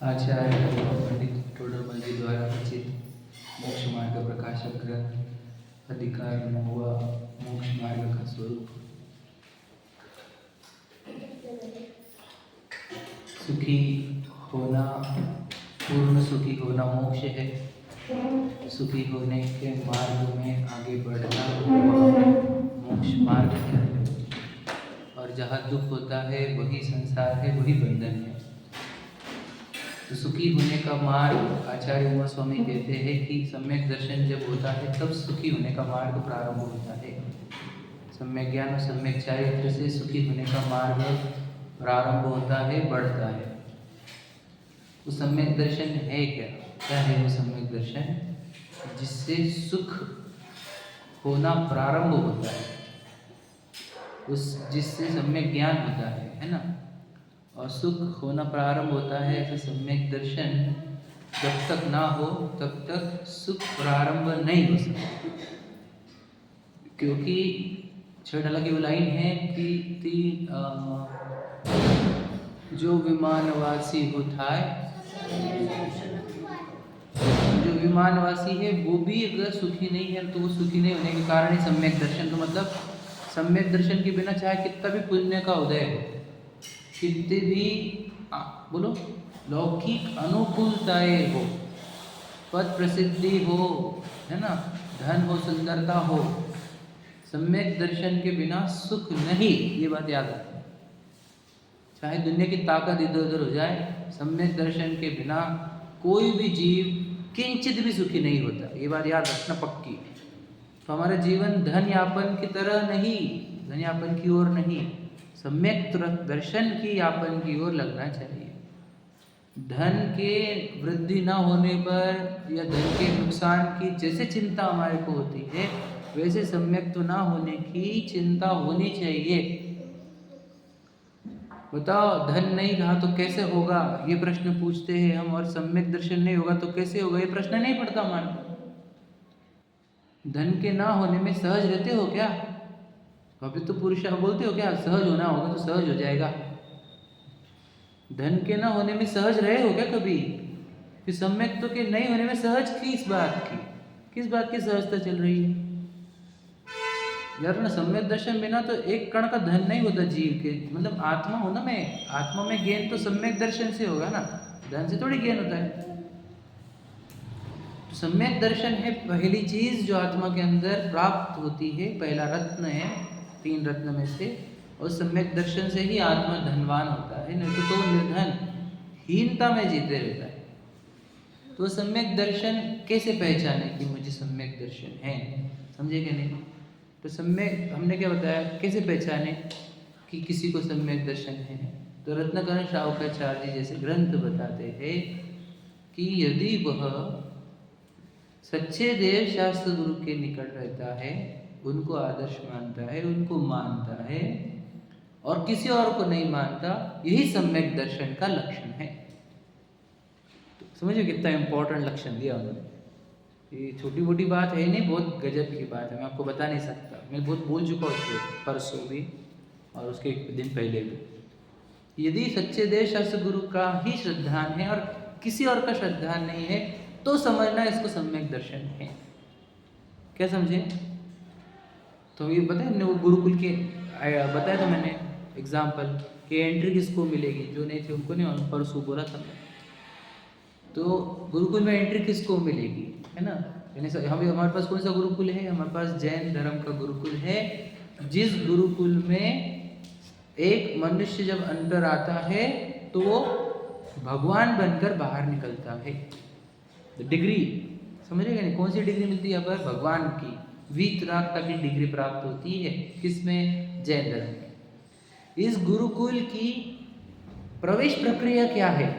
आचार्य पंडित टोडरमल जी द्वारा रचित मोक्ष मार्ग प्रकाशक ग्रंथ अधिकार 9वां मोक्ष मार्ग का स्वरूप। सुखी होना, पूर्ण सुखी होना मोक्ष है। सुखी होने के मार्ग में आगे बढ़ना मोक्ष मार्ग है। और जहाँ दुख होता है वही संसार है, वही बंधन है। तो सुखी होने का मार्ग आचार्य उमा स्वामी कहते हैं कि सम्यक दर्शन जब होता है तब सुखी होने का मार्ग प्रारंभ होता है। सम्यक ज्ञान और सम्यक चारित्र से सुखी होने का मार्ग प्रारंभ होता है, बढ़ता है। वो सम्यक दर्शन है क्या? क्या है वो सम्यक दर्शन? जिससे सुख होना प्रारंभ होता है, उस जिससे सम्यक ज्ञान होता है ना। और सुख होना प्रारंभ होता है। ऐसा सम्यक दर्शन जब तक ना हो तब तक सुख प्रारंभ नहीं हो सकता। क्योंकि छठला की वो लाइन है कि जो विमानवासी होता है, जो विमानवासी है वो भी अगर सुखी नहीं है तो वो सुखी नहीं होने के कारण ही सम्यक दर्शन। तो मतलब सम्यक दर्शन के बिना चाहे कितना भी पुण्य का उदय हो, कितने भी बोलो लौकिक अनुकूलताएं हो, पद प्रसिद्धि हो, है ना, धन हो, सुंदरता हो, सम्यक दर्शन के बिना सुख नहीं। ये बात याद रखना। चाहे दुनिया की ताकत इधर उधर हो जाए, सम्यक दर्शन के बिना कोई भी जीव किंचित भी सुखी नहीं होता। ये बात याद रखना पक्की। तो हमारा जीवन धन यापन की तरह नहीं, धन यापन की ओर नहीं, सम्यक दर्शन की यापन की ओर लगना चाहिए। धन के वृद्धि ना होने पर या धन के नुकसान की जैसे चिंता हमारे को होती है, वैसे सम्यक तो ना होने की चिंता होनी चाहिए। बताओ, धन नहीं रहा तो कैसे होगा, ये प्रश्न पूछते हैं हम। और सम्यक दर्शन नहीं होगा तो कैसे होगा, ये प्रश्न नहीं पड़ता हमारे को। धन के ना होने में सहज रहते हो क्या? कभी तो पुरुष बोलते हो क्या सहज होना होगा तो सहज हो जाएगा? धन के ना होने में सहज रहे हो क्या कभी? फिर सम्यक तो के नहीं होने में सहज किस बात की, किस बात की सहजता चल रही है यार? ना सम्यक दर्शन बिना तो एक कण का धन नहीं होता जीव के। मतलब आत्मा हो ना, मैं आत्मा में ज्ञान तो सम्यक दर्शन से होगा ना, धन से थोड़ी ज्ञान होता है। तो सम्यक दर्शन है पहली चीज जो आत्मा के अंदर प्राप्त होती है, पहला रत्न है 3 रत्न में से। और सम्यक दर्शन से ही आत्मा धनवान होता है, नहीं तो निर्धन हीनता में जीते रहता है। तो सम्यक दर्शन कैसे पहचाने कि मुझे सम्यक दर्शन है? समझे कि नहीं? तो सम्यक हमने क्या बताया, कैसे पहचाने कि किसी को सम्यक दर्शन है? तो रत्नाकरण शाहुकाचार्य जी जैसे ग्रंथ बताते हैं कि यदि वह सच्चे देव शास्त्र गुरु के निकट रहता है, उनको आदर्श मानता है, उनको मानता है और किसी और को नहीं मानता, यही सम्यक दर्शन का लक्षण है। तो समझो कितना इंपॉर्टेंट लक्षण दिया उन्होंने। ये छोटी मोटी बात है नहीं, बहुत गजब की बात है। मैं आपको बता नहीं सकता, मैं बहुत बोल चुका हूँ उसके परसों भी और उसके एक दिन पहले भी। यदि सच्चे देव शास्त्र गुरु का ही श्रद्धान है और किसी और का श्रद्धान नहीं है, तो समझना इसको सम्यक दर्शन है। क्या समझे? तो ये बताया हमने, वो गुरुकुल के बताया था मैंने एग्जाम्पल कि एंट्री किसको मिलेगी, जो नहीं थे उनको नहीं, परसों बोला था। तो गुरुकुल में एंट्री किसको मिलेगी, है ना? हम हमारे पास कौन सा गुरुकुल है? हमारे पास जैन धर्म का गुरुकुल है। जिस गुरुकुल में एक मनुष्य जब अंदर आता है तो वो भगवान बनकर बाहर निकलता है। डिग्री समझेगा नहीं? कौन सी डिग्री मिलती है यहाँ पर? भगवान की वीतरागता की डिग्री प्राप्त होती है। किसमें? जैन धर्म में। इस गुरुकुल की प्रवेश प्रक्रिया क्या है?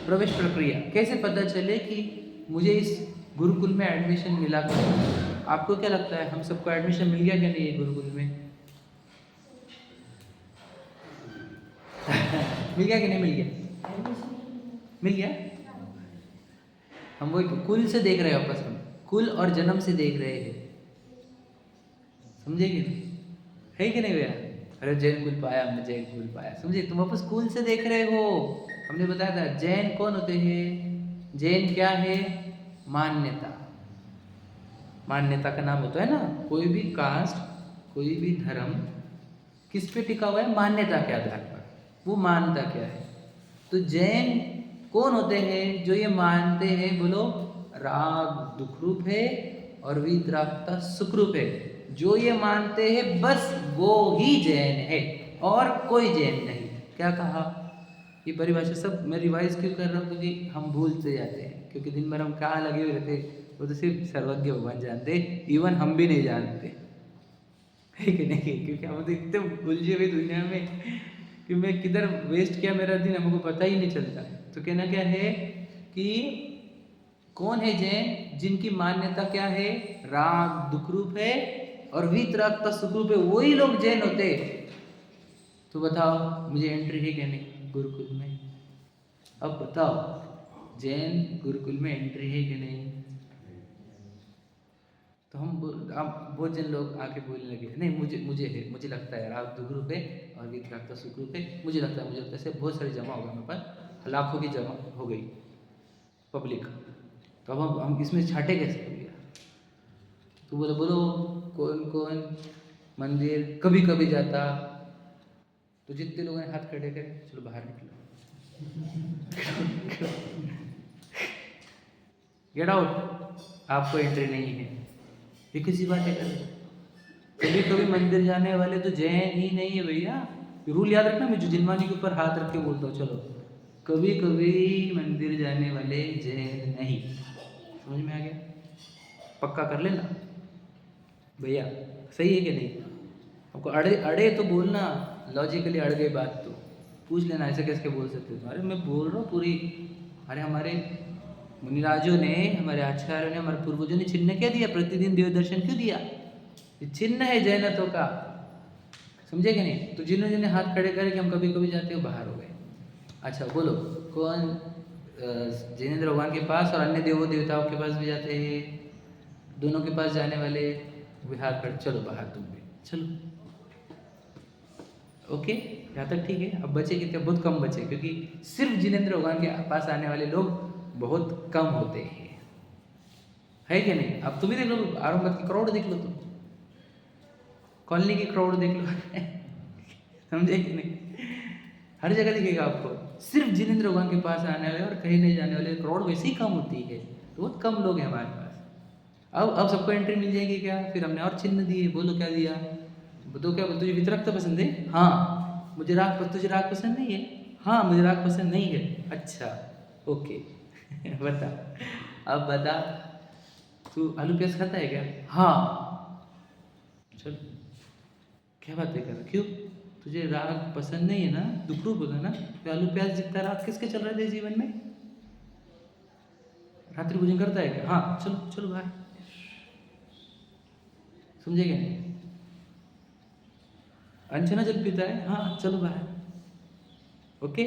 प्रवेश प्रक्रिया कैसे पता चले कि मुझे इस गुरुकुल में एडमिशन मिला क्या? आपको क्या लगता है, हम सबको एडमिशन मिल गया क्या नहीं है गुरुकुल में? मिल गया कि नहीं मिल गया? मिल गया। हम वही कुल से देख रहे हैं, आपस में कुल और जन्म से देख रहे हैं। समझे कि नहीं? है कि नहीं भैया? अरे जैन कुल पाया हमने, जैन कुल पाया, समझे? तुम वापस कुल से देख रहे हो। हमने बताया था जैन कौन होते हैं। जैन क्या है? मान्यता। मान्यता का नाम होता है ना, कोई भी कास्ट, कोई भी धर्म किस पे टिका हुआ है? मान्यता के आधार पर। वो मानता क्या है? तो जैन कौन होते हैं? जो ये मानते हैं, बोलो, राग दुख रूप है और वीतरागता सुख रूप है। जो ये मानते हैं बस वो ही जैन है और कोई जैन नहीं। क्या कहा? ये परिभाषा सब मैं रिवाइज क्यों कर रहा हूँ? क्योंकि हम भूलते जाते हैं, क्योंकि दिन भर हम कहाँ लगे हुए रहते, वो तो सिर्फ सर्वज्ञ भगवान जानते, इवन हम भी नहीं जानते, है कि नहीं? क्योंकि हम तो इतने उलझे हुए दुनिया में कि मैं किधर वेस्ट किया मेरा दिन हमको पता ही नहीं चलता। तो कहना क्या है कि कौन है जैन? जिनकी मान्यता क्या है? राग दुख रूप है और वीतरागता सुख रूप है, वही लोग जैन होते। तो बताओ मुझे एंट्री है क्या नहीं गुरुकुल में? अब बताओ जैन गुरुकुल में एंट्री है कि नहीं? तो अब बहुत जन लोग आके बोलने लगे नहीं मुझे है, मुझे लगता है राग दुख रूप है और वीतरागता सुख रूप है, मुझे लगता है ऐसे बहुत सारे जमा हो गए मेरे पर, लाखों की जमा हो गई पब्लिक। तो अब हम इसमें छाटे कैसे भैया? तो बोलो कौन कौन मंदिर कभी कभी जाता? तो जितने लोगों ने हाथ खड़े करे, चलो बाहर निकलो, गेट आउट, आपको एंट्री नहीं है। ये किसी बात है? कभी कभी मंदिर जाने वाले तो जैन ही नहीं है भैया। रूल याद रखना, मैं जो जिलमानी के ऊपर हाथ रख के बोलता हूँ, चलो कभी कभी मंदिर जाने वाले जैन नहीं। समझ में आ गया? पक्का कर लेना भैया, सही है कि नहीं? आपको अड़े अड़े तो बोलना, लॉजिकली अड़ गई बात तो पूछ लेना, ऐसे कैसे बोल सकते हो? अरे मैं बोल रहा हूँ पूरी, अरे हमारे मुनिराजों ने, हमारे आचार्यों ने, हमारे पूर्वजों ने चिन्ह क्या दिया? प्रतिदिन देव दर्शन क्यों दिया? ये चिन्ह है जैनत्व का, समझे कि नहीं? तो जिन्होंने जिन्हें हाथ खड़े करे कि हम कभी कभी जाते हो, बाहर हो गए। अच्छा बोलो कौन जैनेन्द्र भगवान के पास और अन्य देवों देवताओं के पास भी जाते हैं? दोनों के पास जाने वाले भी हाथ खड़े, चलो बाहर तुम भी चलो। ओके, यहाँ तक ठीक है। अब बचे कितने? बहुत कम बचे, क्योंकि सिर्फ जिनेंद्र भगवान के पास आने वाले लोग बहुत कम होते हैं, है कि नहीं? अब तुम ही देख लो, आरंभ की क्राउड देख लो, तुम कॉलोनी की क्राउड देख लो समझे कि नहीं? हर जगह दिखेगा आपको, सिर्फ जिनेंद्र भगवान के पास आने वाले और कहीं नहीं जाने वाले क्राउड वैसे ही कम होती है। तो बहुत कम लोग हैं हमारे पास। अब सबको एंट्री मिल जाएगी क्या? फिर हमने और चिन्ह दिए, बोलो क्या दिया? तो क्या तुझे वितरक तो पसंद है? हाँ। तुझे राग पसंद नहीं है? हाँ मुझे राग पसंद नहीं है। अच्छा ओके बता, अब बता तू आलू प्याज खाता है क्या? हाँ। चल क्या बात है कर, क्यों? तुझे राग पसंद नहीं है ना, दुख रूप होगा ना? तो आलू प्याज जितना राग किसके चल रहे थे जीवन में? रात्रि भोजन करता है क्या? हाँ चलो चलो बाहर, समझे क्या? अंजना जल पीता है? हाँ चलो बाहर। ओके,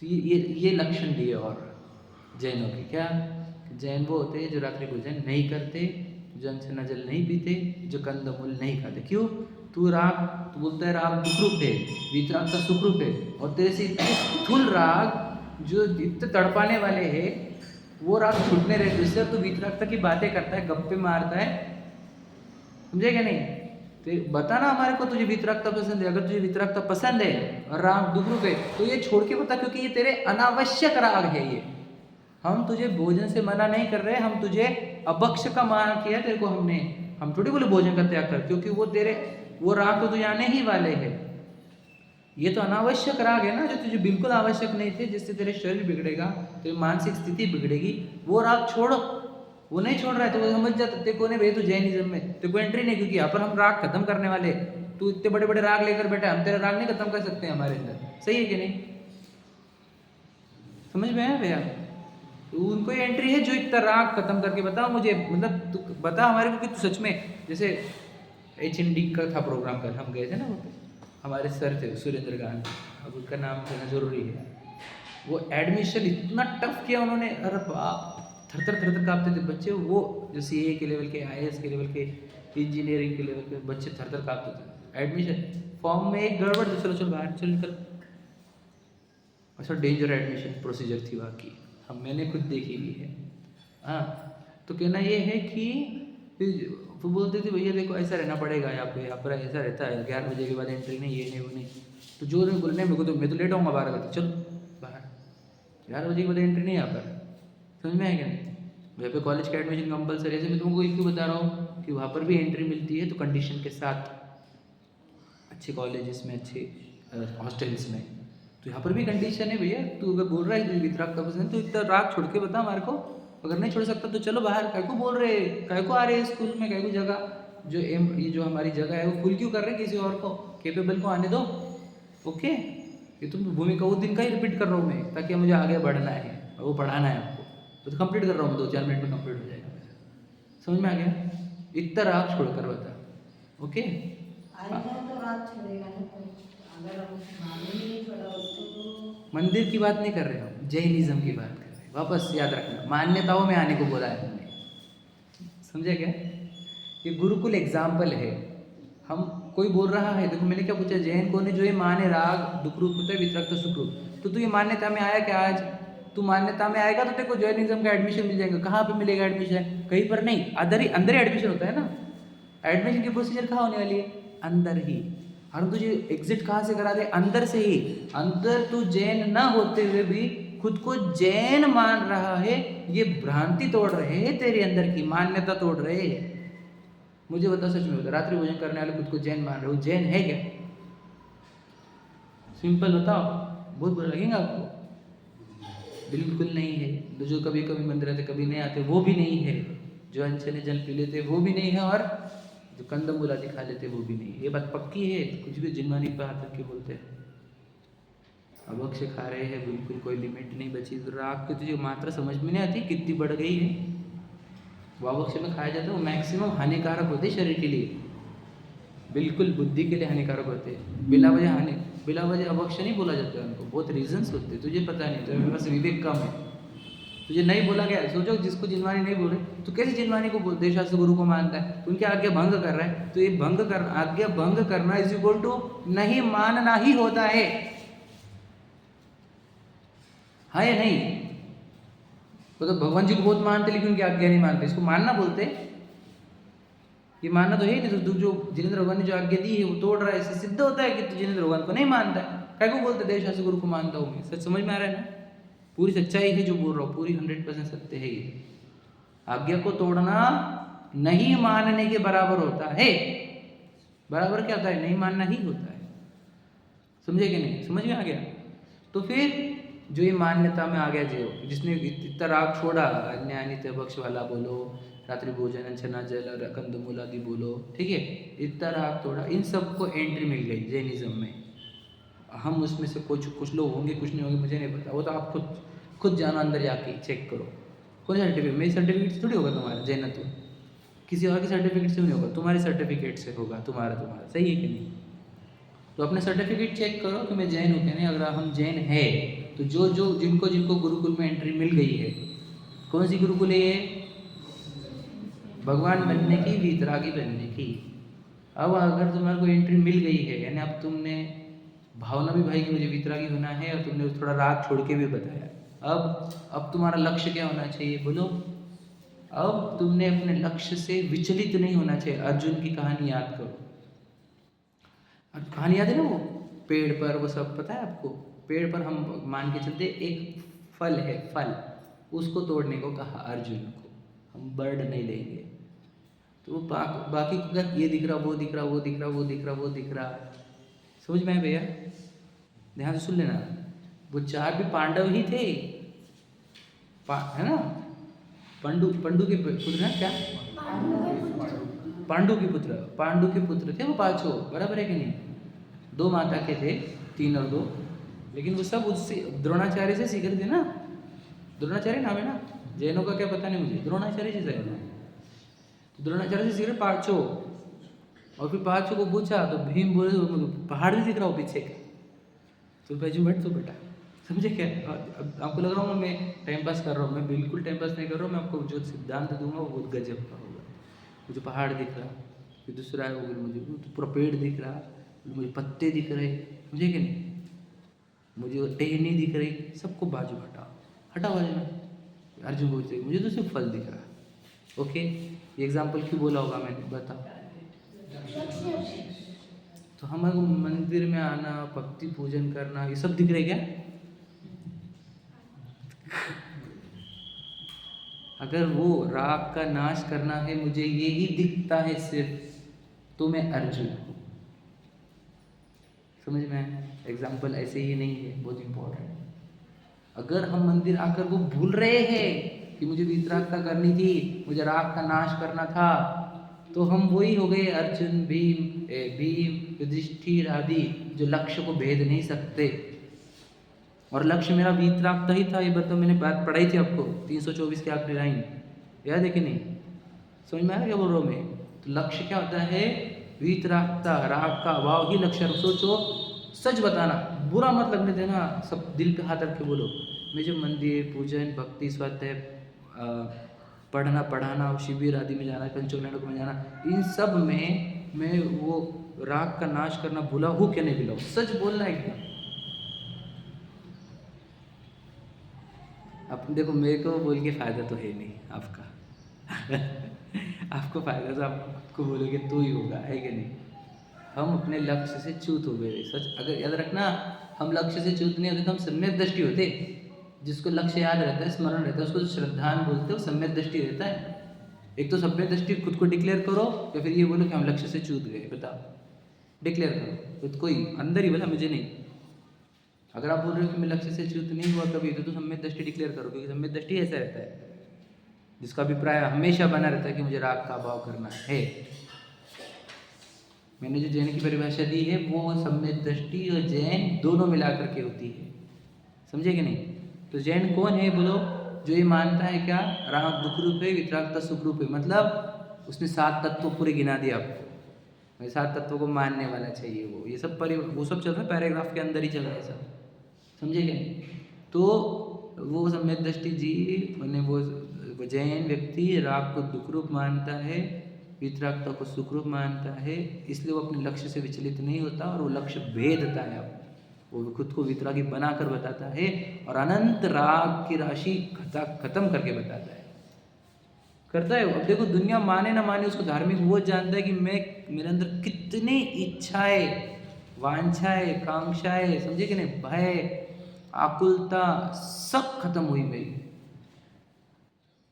तो ये लक्षण दिए और जैनों के। क्या? जैन वो होते हैं जो रात्रि भोजन नहीं करते, जो अंजना जल नहीं पीते, जो कंदमूल नहीं खाते। क्यों? तू बोलता है राग दुख रूप है, वीतराग का सुख रूप है, और तेरे से इतने स्थूल राग जो इतने तड़पाने वाले हैं, वो राग छूटने रहे जिससे तू वीतरागता की बातें करता है, गप्पे मारता है, समझे क्या नहीं? तो बताना हमारे को तुझे वितरागता पसंद है। अगर तुझे वितरागता पसंद है और राग दुख रूप है तो ये छोड़ के बता, क्योंकि ये तेरे अनावश्यक राग है। ये हम तुझे भोजन से मना नहीं कर रहे, हम तुझे अभक्ष का मना किया तेरे को हमने। हम थोड़ी बोले भोजन का त्याग कर, क्योंकि वो राग तो तुझे आने ही वाले हैं। ये तो अनावश्यक राग है ना, जो तुझे बिल्कुल आवश्यक नहीं थे, जिससे तेरे शरीर बिगड़ेगा, तेरी मानसिक स्थिति बिगड़ेगी। वो राग छोड़ो, वो नहीं छोड़ रहा है तो वो समझ जा, तेरे को नहीं भाई, तू जैनिज्म में तेरे को एंट्री नहीं, क्योंकि यहाँ पर हम राग खत्म करने वाले। तू इतने बड़े बड़े राग लेकर बैठा, हम तेरा राग नहीं खत्म कर सकते हमारे अंदर, सही है कि नहीं? समझ में आया भैया? तो उनको एंट्री है जो इतना राग खत्म करके बताओ मुझे, मतलब तू बता हमारे को कि तू सच में, जैसे HND का था प्रोग्राम, कल हम गए थे ना, वो हमारे सर थे सुरेंद्र गांधी, अब उनका नाम लेना जरूरी है। वो एडमिशन इतना टफ किया उन्होंने, अरे बाप, थर थर कांपते थे बच्चे। वो जो CA के लेवल के, IAS के लेवल के, इंजीनियरिंग के लेवल के बच्चे थर कांपते थे। एडमिशन फॉर्म में एक गड़बड़, तो चलो चलो बाहर चलो निकल। ऐसा डेंजर एडमिशन प्रोसीजर थी वहाँ की, हम मैंने खुद देखी हुई है। हाँ, तो कहना ये है कि वो बोलते थे भैया देखो ऐसा रहना पड़ेगा यहाँ पर ऐसा रहता है, 11 बजे के बाद एंट्री नहीं, ये नहीं वो नहीं। तो जो नहीं बोलने मेरे को, तो मैं तो लेट आऊँगा 12 बजे, चलो बाहर, 11 बजे के बाद एंट्री नहीं यहाँ पर। समझ में आया क्या नहीं? जहाँ पे कॉलेज का एडमिशन कंपलसरी, ऐसे मैं तुमको एक क्यों बता रहा हूँ कि वहाँ पर भी एंट्री मिलती है, तो कंडीशन के साथ, अच्छे कॉलेजेस में, अच्छे हॉस्टल्स में। तो यहाँ पर भी कंडीशन है भैया, तू अगर बोल रहा है तुझे वितराग का पसंद, तो इतना राग छोड़ के बता हमारे को। अगर नहीं छोड़ सकता तो चलो बाहर, काय को बोल रहे, काय को आ रहे हैं स्कूल में, काय को जगह जो ये जो हमारी जगह है वो फुल क्यों कर रहे हैं, किसी और को कैपेबल को आने दो। ओके, ये तुम भूमिका उस दिन का ही रिपीट कर रहा हूँ मैं, ताकि मुझे आगे बढ़ना है और वो पढ़ाना है आपको, तो कंप्लीट कर रहा हूँ, 2-4 मिनट में कंप्लीट हो जाएगा मेरा। समझ में आ गया? इतना राग छोड़ कर बता। ओके, तो रात छोड़ेगा ना कोई, अगर हम नहीं छोड़ा उसको तो। मंदिर की बात नहीं कर रहे हो, जैनिज्म की बात कर रहे हैं। वापस याद रखना, मान्यताओं में आने को बोला है हमने, समझे क्या? ये गुरुकुल एग्जाम्पल है। हम कोई बोल रहा है, देखो मैंने क्या पूछा, जैन कौन है जो ये माने राग दुखरूप होता है, वितरक तो सुखरूप, तो तू ये मान्यता में आया क्या आज? तू मान्यता में आएगा तो तेरे को जैनिज्म का एडमिशन मिल जाएगा। कहाँ पे मिलेगा एडमिशन? कहीं पर नहीं, अंदर ही एडमिशन होता है ना। एडमिशन की प्रोसीजर कहाँ होने वाली है? अंदर ही। और तुझे एग्जिट कहाँ से करा दे? अंदर से ही। अंदर तू जैन ना होते हुए भी खुद को जैन मान रहा है, ये भ्रांति तोड़ रहे हैं, तेरे अंदर की मान्यता तोड़ रहे हैं। मुझे बता, सच में बता, रात्रि भोजन करने वाले खुद को जैन मान रहे हो, जैन है क्या? सिंपल बताओ, बहुत बुरा लगेगा आपको। बिल्कुल नहीं है। तो जो कभी कभी मंदिर आते कभी नहीं आते वो भी नहीं है, जो अनछने जल पी लेते वो भी नहीं है, और जो कंदमूल आदि खा लेते वो भी नहीं है। ये बात पक्की है, कुछ भी जिनमानी पे हाथ रख के बोलते हैं। अब अक्ष खा रहे हैं, बिल्कुल कोई लिमिट नहीं बची। तो राग की तुझे मात्रा समझ में नहीं आती कितनी बढ़ गई है। वो अवक्ष में खाया जाता है, वो मैक्सिमम हानिकारक होते हैं शरीर के लिए, बिल्कुल बुद्धि के लिए हानिकारक होते हैं। बिला वजह अवक्ष नहीं बोला जाता है उनको, बहुत रीजंस होते हैं, तुझे पता नहीं, तो मेरे पास विवेक कम है, तुझे नहीं बोला गया। सोचो जिसको जिनवानी नहीं बोले तो कैसे जिनवानी को बोलते शास्त्र गुरु को मानता है, उनकी आज्ञा भंग कर रहा है, तो ये आज्ञा भंग करना इज इक्वल टू नहीं मानना ही होता है। हाँ या नहीं? वो तो भगवान जी को बहुत मानते लेकिन उनकी आज्ञा नहीं मानते, इसको मानना बोलते। ये मानना तो है नहीं, तो जो जिनेंद्र भगवान ने जो आज्ञा दी है वो तोड़ रहा है, इससे सिद्ध होता है कि तू जिनेंद्र भगवान को नहीं मानता है। क्या को बोलते देव शास्त्र गुरु को मानता हूँ मैं? सच समझ में आ रहा है ना? पूरी सच्चाई है जो बोल रहा हूँ, पूरी 100% सत्य है ये। आज्ञा को तोड़ना नहीं मानने के बराबर होता है। बराबर क्या होता है? नहीं मानना ही होता है। समझे कि नहीं? समझ में आ गया? तो फिर जो ये मान्यता में आ गया, जो जिसने इतना राग छोड़ा, अन्य बक्ष वाला बोलो, रात्रि भोजन, छना जल और कंदमूल आदि बोलो, ठीक है, इतना राग तोड़ा, इन सबको एंट्री मिल गई जैनिज्म में। हम उसमें से कुछ लोग होंगे, कुछ नहीं होंगे, मुझे नहीं पता, वो तो आप खुद जानो, अंदर जाके चेक करो। कौन सर्टिफिकेट? मेरी सर्टिफिकेट से थोड़ी होगा तुम्हारा जैनत्व, किसी और की सर्टिफिकेट से नहीं होगा, तुम्हारे सर्टिफिकेट से होगा तुम्हारा। सही है कि नहीं? तो अपने सर्टिफिकेट चेक करो कि मैं जैन हूँ क्या नहीं। अगर हम जैन है तो जो जिनको गुरुकुल में एंट्री मिल गई है, कौन सी गुरुकुल है ये? भगवान बनने की, वीतरागी बनने की। अब अगर तुम्हारे को एंट्री मिल गई है, यानी अब तुमने भावना भी भाई कि मुझे वीतरागी होना है, और तुमने थोड़ा राग छोड़ के भी बताया। अब तुम्हारा लक्ष्य क्या होना चाहिए बोलो? अब तुमने अपने लक्ष्य से विचलित नहीं होना चाहिए। अर्जुन की कहानी याद करो, कहानी याद है ना, वो पेड़ पर, वो सब पता है आपको? पेड़ पर हम मान के चलते एक फल है, फल, उसको तोड़ने को कहा अर्जुन को, हम बर्ड नहीं लेंगे। तो वो बाकी को क्या, ये दिख रहा, वो दिख रहा, वो दिख रहा, वो दिख रहा, वो दिख रहा। समझ में आया भैया? ध्यान से सुन लेना। वो 4 भी पांडव ही थे, है ना? पंडु के पुत्र हैं क्या? पांडु के पुत्र थे वो 5, बराबर है कि नहीं? 2 माता के थे, 3 और 2, लेकिन वो सब उससे द्रोणाचार्य से सीख रहे थे ना। द्रोणाचार्य नाम है ना, जैनों का क्या पता नहीं मुझे, द्रोणाचार्य जी शायद है। तो द्रोणाचार्य से सीख रहे 5, और फिर 5 को पूछा तो भीम बोले पहाड़ भी दिख रहा हो पीछे, तो बैजू बैठ तो बेटा। समझे क्या? अब आपको लग रहा हूँ मैं टाइम पास कर रहा हूँ, मैं बिल्कुल टाइम पास नहीं कर रहा हूँ। मैं आपको जो सिद्धांत दूंगा वो बहुत गजब का होगा। वो जो पहाड़ दिख रहा, फिर दूसरा है वो बोले मुझे तो पूरा पेड़ दिख रहा, मुझे पत्ते दिख रहे, मुझे कि नहीं, मुझे टहनी दिख रही, सबको बाजू हटा हटा बाजू में। अर्जुन को मुझे तो सिर्फ फल दिख रहा। ओके, ये एग्जाम्पल क्यों बोला होगा मैंने, बताओ। तो हमारे मंदिर में आना, भक्ति पूजन करना, ये सब दिख रहे क्या? अगर वो राग का नाश करना है, मुझे यही दिखता है सिर्फ, तो मैं अर्जुन हूँ। समझ में आया? एग्जाम्पल ऐसे ही नहीं है, बहुत इंपॉर्टेंट। अगर हम मंदिर आकर वो भूल रहे हैं कि मुझे वितरागता करनी थी, मुझे राग का नाश करना था, तो हम वही हो गए अर्जुन, भीम, युधिष्ठिर आदि, जो लक्ष्य को भेद नहीं सकते। और लक्ष्य मेरा वीतरागता ही था। ये बताओ, मैंने बात पढ़ाई थी आपको 324 की आखिरी लाइन, याद है कि नहीं? समझ में आया क्या बोल रहा हूँ मैं? तो लक्ष्य क्या होता है? वीतरागता, राग का अभाव ही लक्ष्य। सोचो, सच बताना, बुरा मत लगने देना, सब दिल पे हाथ रख के बोलो, मुझे मंदिर, पूजन, भक्ति, स्वाध्याय, पढ़ना, पढ़ाना, शिविर आदि में जाना, पंचकल्याण में जाना, इन सब में मैं वो राग का नाश करना भूला हूँ क्या नहीं भूला हूँ? सच बोलना एकदम। अब देखो, मेरे को बोल के फ़ायदा तो है नहीं आपका आपको फ़ायदा तो आपको बोलोगे तो ही होगा, है कि नहीं? हम अपने लक्ष्य से च्युत हो गए। सच, अगर याद रखना, हम लक्ष्य से च्युत नहीं होते तो हम सम्यक दृष्टि होते। जिसको लक्ष्य याद रहता है, स्मरण रहता है, उसको जो श्रद्धान बोलते हैं, वो सम्यक दृष्टि रहता है। एक तो सम्यक दृष्टि खुद को डिक्लेयर करो, या फिर ये बोलो कि हम लक्ष्य से च्युत गए। बताओ, डिक्लेयर करो खुद को ही, अंदर ही बोला, मुझे नहीं। अगर आप बोल रहे हो कि मैं लक्ष्य से च्युत नहीं हुआ कभी, तो सम्यक दृष्टि डिक्लेयर करो, क्योंकि सम्यक दृष्टि ऐसा रहता है जिसका अभिप्राय हमेशा बना रहता है कि मुझे राग का अभाव करना है। मैंने जो जैन की परिभाषा दी है, वो सम्यक दृष्टि और जैन दोनों मिलाकर के होती है। समझे कि नहीं? तो जैन कौन है बोलो? जो ये मानता है क्या, राग दुख रूप है, वितरागता सुख रूप है। मतलब उसने 7 तत्व पूरे गिना दिए आपको। 7 तत्वों को मानने वाला चाहिए वो। ये सब वो सब चल रहा है पैराग्राफ के अंदर ही चल रहा है सब। समझे क्या? तो वो सम्यक दृष्टि जी मैंने वो जैन व्यक्ति राग को दुख रूप मानता है, वितरागता को सुख रूप मानता है, इसलिए वो अपने लक्ष्य से विचलित नहीं होता और वो लक्ष्य भेदता है। वो खुद को वितरागी बनाकर बताता है और अनंत राग की राशि खत्म करके बताता है, करता है। अब देखो, दुनिया माने ना माने उसको धार्मिक, वो जानता है कि मैं, मेरे अंदर कितनी इच्छाएं, वांछाएं, कांक्षाएं, समझे कि नहीं, भय, आकुलता सब खत्म हुई गई।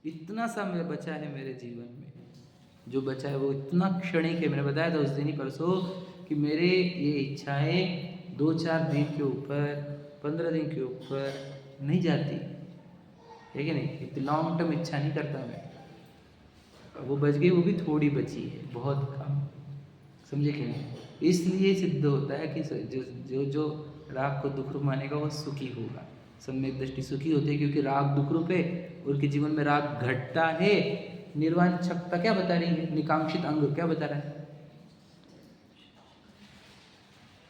इतना सा मैं बचा है मेरे जीवन में, जो बचा है वो इतना क्षणिक है। मैंने बताया था उस दिन ही परसों कि मेरे ये इच्छाएं 2-4 दिन के ऊपर, 15 दिन के ऊपर नहीं जाती, है कि नहीं? इतनी लॉन्ग टर्म इच्छा नहीं करता मैं। वो बच गई, वो भी थोड़ी बची है, बहुत कम। समझे कि नहीं? इसलिए सिद्ध होता है कि जो जो जो राग को दुख रूप मानेगा वो सुखी होगा। सम्यक दृष्टि सुखी होती है, क्योंकि राग दुख रूप है, उनके जीवन में राग घटता है। निर्वाण क्षमता क्या बता रही है? निकांक्षित अंग क्या बता रहा है?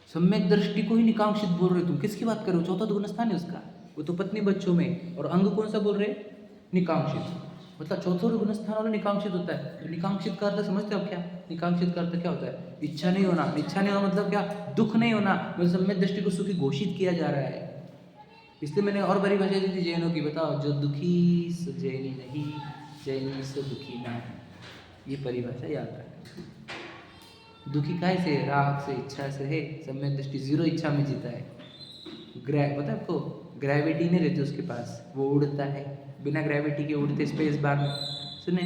सम्यक दृष्टि को ही निकांक्षित बोल रहे हो तुम। किसकी बात कर रहे हो? चौथा दुगुण स्थान है उसका, वो तो पत्नी बच्चों में। और अंग कौन सा बोल रहे? निकांक्षित। मतलब चौथा गुण स्थान वाला निकांक्षित होता है। तो निकांक्षित का अर्थ समझते हो क्या? निकांक्षित का अर्थ क्या होता है? इच्छा नहीं होना। इच्छा नहीं होना मतलब क्या? दुख नहीं होना। मतलब सम्यक दृष्टि को सुखी घोषित किया जा रहा है। इसलिए मैंने और परिभाषा दी थी जैनों की। बताओ, जो दुखी सो जैनी नहीं, जैनी सो दुखी ना। ये परिभाषा याद रखना। दुखी काय से? राग से, इच्छा से है। सम्यक दृष्टि जीरो इच्छा में जीता है। पता है आपको, ग्रेविटी नहीं रहती उसके पास, वो उड़ता है बिना ग्रेविटी के, उड़ते स्पेस बार में। सुने,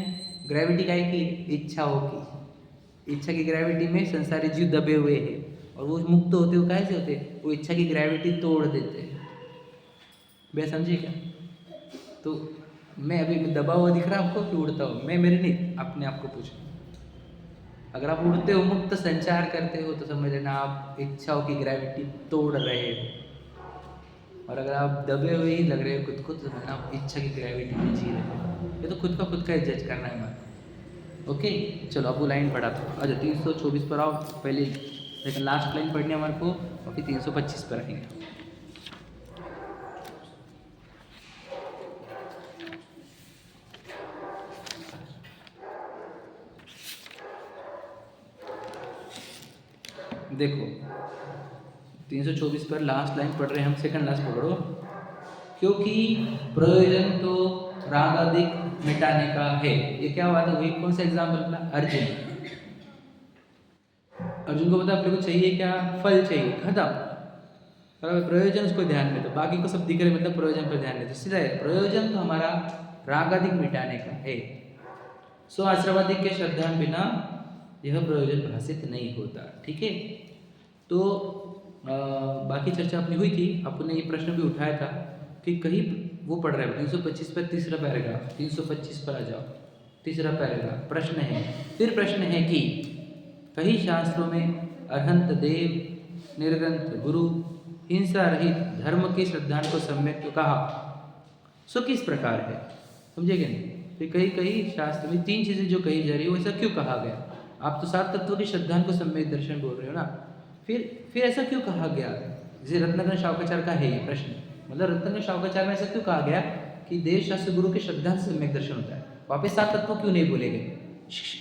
ग्रेविटी काय की? इच्छाओं की। इच्छा की ग्रेविटी में संसारी जीव दबे हुए हैं, और वो मुक्त होते हो कैसे होते? वो इच्छा की ग्रेविटी तोड़ देते हैं। मैं समझे क्या? तो मैं अभी दबा हुआ दिख रहा है आपको कि उड़ता हूँ? मैं मेरे नहीं, अपने आप को पूछ। अगर आप उड़ते हो, मुक्त संचार करते हो, तो समझ लेना आप इच्छाओं की ग्रेविटी तोड़ रहे हो। और अगर आप दबे हुए ही लग रहे हो खुद को, तो समझना आप इच्छा की ग्रेविटी में जी रहे हो। ये तो खुद का जज करना है हमारा। ओके, चलो अब वो लाइन पढ़ा था। अच्छा, 324 पर आओ पहले, लेकिन लास्ट लाइन पढ़नी है हमारे को, और फिर 325 पर आएंगे। देखो 324 पर लास्ट लाइन पढ़ रहे हैं हम, सेकंड लास्ट पकड़ो। क्योंकि प्रयोजन तो रागादिक मिटाने का है। ये क्या बात हुई? कौन सा एग्जाम्पल मिला? अर्जुन। अर्जुन को पता अपने को चाहिए क्या? फल चाहिए, खत्म। प्रयोजन उसको ध्यान में, तो बाकी को सब दिख रहे, मतलब प्रयोजन पर ध्यान देते। सीधा है, प्रयोजन तो हमारा रागादिक मिटाने का है। सो आश्रवादिक के श्रद्धा बिना यह प्रयोजन भाषित नहीं होता। ठीक है, तो बाकी चर्चा अपनी हुई थी। आपने ये प्रश्न भी उठाया था कि कहीं वो पढ़ रहे हैं 325 पर तीसरा पैराग्राफ, 325 पर आ जाओ, तीसरा पैराग्राफ। प्रश्न है, फिर प्रश्न है कि कई शास्त्रों में अरहंत देव निर्ग्रंथ गुरु हिंसा रहित धर्म की श्रद्धा को सम्यक तो कहा, सो किस प्रकार है? समझेगे नहीं? फिर कई शास्त्र में 3 चीजें जो कही जा रही है वैसा क्यों कहा गया? आप तो 7 तत्वों की श्रद्धा को सम्यक दर्शन बोल रहे हो ना, फिर ऐसा क्यों कहा गया? जैसे रत्नाकर शावकाचार्य का है ये प्रश्न, मतलब रत्नाकर शावकाचार्य में ऐसा क्यों कहा गया कि देव शास्त्र गुरु की श्रद्धा से सम्यक दर्शन होता है? वापस 7 तत्व क्यों नहीं बोले गए?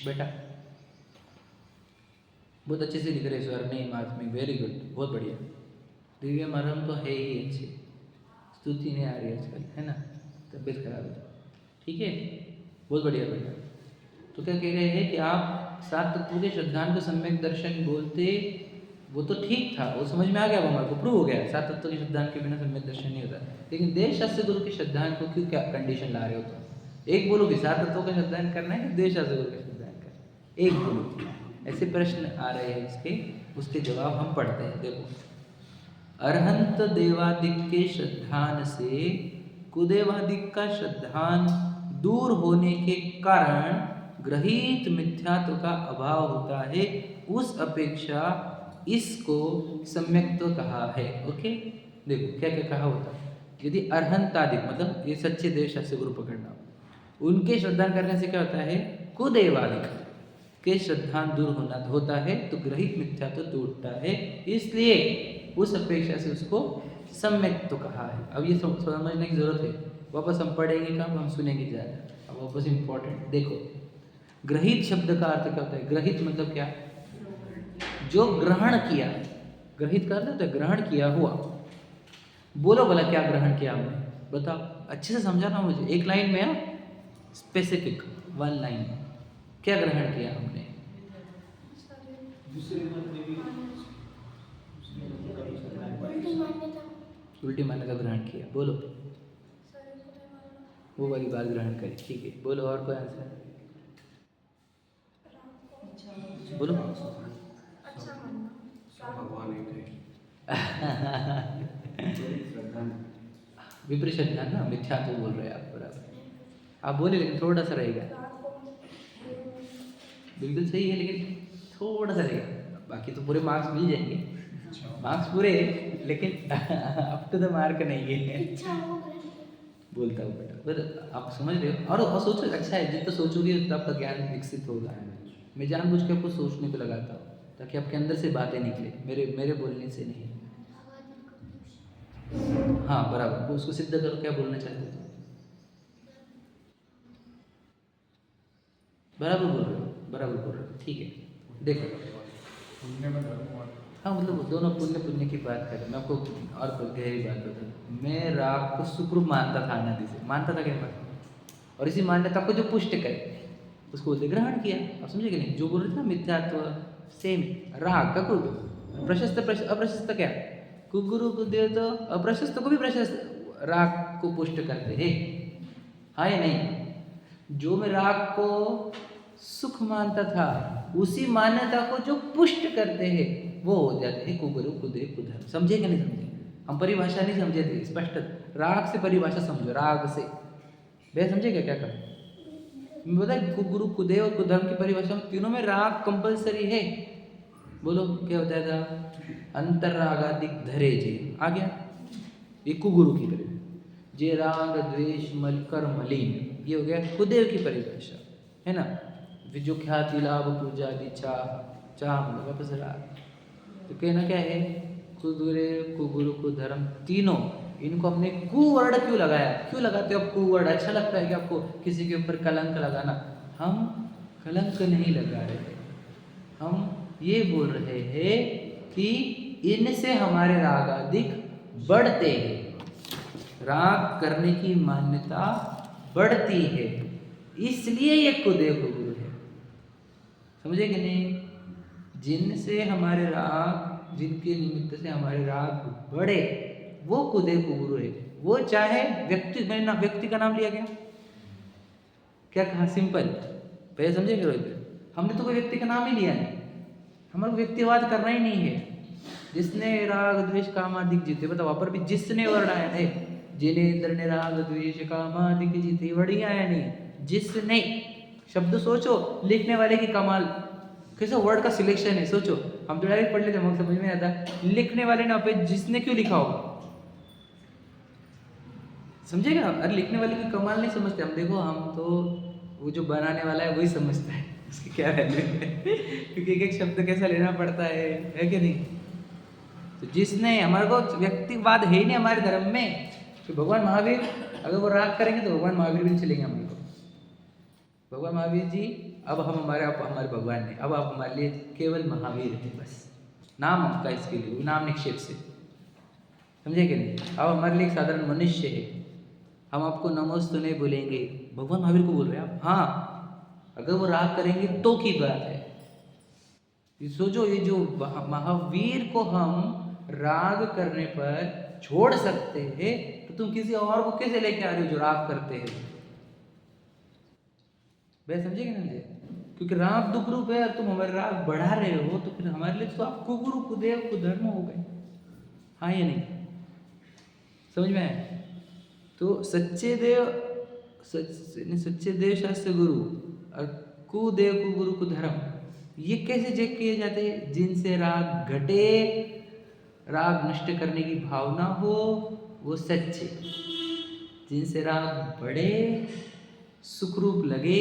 बेटा बहुत अच्छे से लिख रहे स्वर में महात्म्य, वेरी गुड, बहुत बढ़िया। दिव्य मरम तो है ही अच्छे, स्तुति नहीं आ रही आजकल, है ना, तबीयत खराब है। ठीक है, बहुत बढ़िया बढ़िया। तो क्या कह रहे हैं कि आप 7 तत्वों के श्रद्धान को सम्यक दर्शन बोलते, वो तो ठीक था, वो समझ में आ गया, वो हमारे को प्रूव हो गया 7 तत्वों की श्रद्धान के बिना सम्यक दर्शन नहीं होता। लेकिन देव शास्त्र गुरु की श्रद्धान को क्यों क्या कंडीशन ला रहे हो? तो एक बोलो कि 7 तत्वों का श्रद्धान करना है, देव शास्त्र गुरु का श्रद्धान करना है, एक बोलो। ऐसे प्रश्न आ रहे हैं इसके, उसके जवाब हम पढ़ते हैं। देखो, अरहंत देवादिक के श्रद्धान से कुदेवादिक का श्रद्धान दूर होने के कारण ग्रहित मिथ्यात्व का अभाव होता है, उस अपेक्षा इसको सम्यक तो कहा है। ओके, देखो क्या क्या कहा होता है। यदि अरहंतादिक मतलब ये सच्चे देव शास्त्र गुरु पकड़ना, उनके श्रद्धान करने से क्या होता है? कुदेवादिक के श्रद्धान दूर होना होता है, तो ग्रहित मिथ्या तो टूटता है, इसलिए उस अपेक्षा से उसको सम्यक तो कहा है। अब ये समझने की जरूरत है, वापस हम पढ़ेंगे कब? हम सुनेंगे ज़्यादा। अब वापस इम्पोर्टेंट देखो, ग्रहित शब्द का अर्थ क्या होता है? ग्रहित मतलब क्या? जो ग्रहण किया। ग्रहित का अर्थ होता है ग्रहण किया हुआ। बोलो भला क्या ग्रहण किया हमने? बताओ, अच्छे से समझाना मुझे, एक लाइन में, स्पेसिफिक 1 लाइन में क्या ग्रहण किया हमने? उल्टी मान्यता ग्रहण किया। बोलो, वो वाली बात ग्रहण करी। ठीक है, बोलो और कोई आंसर? बोलो। विपरीत श्रद्धा ना, मिथ्या तो बोल रहे हैं आप, बराबर आप बोले, लेकिन थोड़ा सा रहेगा। बिल्कुल सही है, लेकिन थोड़ा सा रहेगा, बाकी तो पूरे मार्क्स मिल जाएंगे। मार्क्स पूरे, लेकिन अप टू द मार्क नहीं है। बोलता हूँ बेटा, पर आप समझ रहे हो। और सोचो, अच्छा है, जितना सोचोगे उतना आपका ज्ञान विकसित होगा। मैं जानबूझ के आपको सोचने को लगाता हूँ ताकि आपके अंदर से बातें निकले, मेरे बोलने से नहीं। हाँ बराबर, उसको सिद्ध करो, क्या बोलना चाहते थे? बराबर बोल रहे हो, बराबर बोल रहे हो। ठीक है, देखो, हाँ मतलब दोनों पुण्य की बात करें। मैं आपको और गहरी बात बताऊँ, मैं राग को सुखरूप मानता था, अनादि से मानता था, क्या और इसी मान्यता को जो पुष्ट करे उसको बोलते ग्रहण किया। आप समझे कि नहीं? जो बोल रहे थे ना मिथ्यात्व, सेम राग का कुल प्रशस्त अप्रशस्त क्या? कुगुरु कुदेव तो अप्रशस्त को भी प्रशस्त राग को पुष्ट करते हैं, हाँ या नहीं? जो मैं राग को सुख मानता था, उसी मान्यता को जो पुष्ट करते हैं वो हो जाते हैं कुगुरु कुदेव कुधर्म। समझे कि नहीं समझे? हम परिभाषा नहीं समझे थे, स्पष्ट राग से परिभाषा समझो, राग से भैया समझे क्या कर बताए? कुगुरु कुदेव और कुधर्म की परिभाषा में तीनों में राग कंपलसरी है। बोलो क्या बताया था? अंतर्रागादिक धरे जे आ गया, ये कुगुरु की परिभाषा। जे राग द्वेष मल कर मलिन, ये हो गया कुदेव की परिभाषा, है ना? जो ख्याति लाभ पूजा आदि चाह वापस राग। तो कहना क्या है? कुगुरु कुधर्म तीनों, इनको हमने कुवर्ण क्यों लगाया? क्यों लगाते हो आप कुवर्ण? अच्छा लगता है कि आपको किसी के ऊपर कलंक लगाना? हम कलंक नहीं लगा रहे, हम ये बोल रहे हैं कि इनसे हमारे राग अधिक बढ़ते हैं, राग करने की मान्यता बढ़ती है, इसलिए ये कुदेव गुरु है। समझे कि नहीं? जिनसे हमारे राग, जिनके निमित्त से हमारे राग बढ़े, वो कुदेव गुरु है। वो चाहे व्यक्ति, मैंने ना व्यक्ति का नाम लिया गया, क्या कहा? सिंपल। पहले समझे क्या? हमने तो कोई व्यक्ति का नाम ही लिया नहीं, हमारा व्यक्तिवाद करना ही नहीं है। जिसने राग द्वेष कामादिक जीते, बताओ वहां पर भी जिसने वर्ड आया है, जिनेंद्र ने राग द्वेष कामादिक जीते, वर्ड ही आया नहीं, जिसने। शब्द सोचो, लिखने वाले की कमाल, कैसे वर्ड का सिलेक्शन है, सोचो। हम तो डायरेक्ट पढ़ लेते, मगर समझ में आता, लिखने वाले ने पे जिसने क्यों लिखा होगा? समझेगा? अरे लिखने वाले की कमाल नहीं समझते हम। देखो हम तो, वो जो बनाने वाला है वही समझता है उसकी क्या वैल्यू है क्योंकि एक एक शब्द कैसा लेना पड़ता है कि नहीं? तो जिसने, हमारे को व्यक्तिवाद है ही नहीं हमारे धर्म में। तो भगवान महावीर, अगर वो राग करेंगे तो भगवान महावीर भी नहीं चलेंगे हमारे को। भगवान महावीर जी, अब हम हमारे भगवान नहीं, अब आप हमारे लिए केवल महावीर है, बस नाम आपका इसके लिए, नाम निक्षेप से। समझे कि नहीं? अब हमारे लिए एक साधारण मनुष्य है, हम आपको नमस्ते नहीं बोलेंगे, भगवान महावीर को बोल रहे हैं आप। हाँ, अगर वो राग करेंगे तो की बात है। सोचो, ये जो महावीर को हम राग करने पर छोड़ सकते हैं, तो तुम किसी और को कैसे लेके आ रहे हो जो राग करते हैं? वह समझेंगे ना मुझे? क्योंकि राग दुख रूप है, तुम हमारे राग बढ़ा रहे हो, तो फिर हमारे लिए तो आप कुगुरु कुदेव कुधर्म हो गए। हाँ या नहीं? समझ में आया? तो सच्चे देव शास्त्र गुरु और कुदेव कुगुरु कुधर्म, ये कैसे चेक किए जाते हैं? जिनसे राग घटे, राग नष्ट करने की भावना हो, वो सच्चे। जिनसे राग बढ़े, सुखरूप लगे,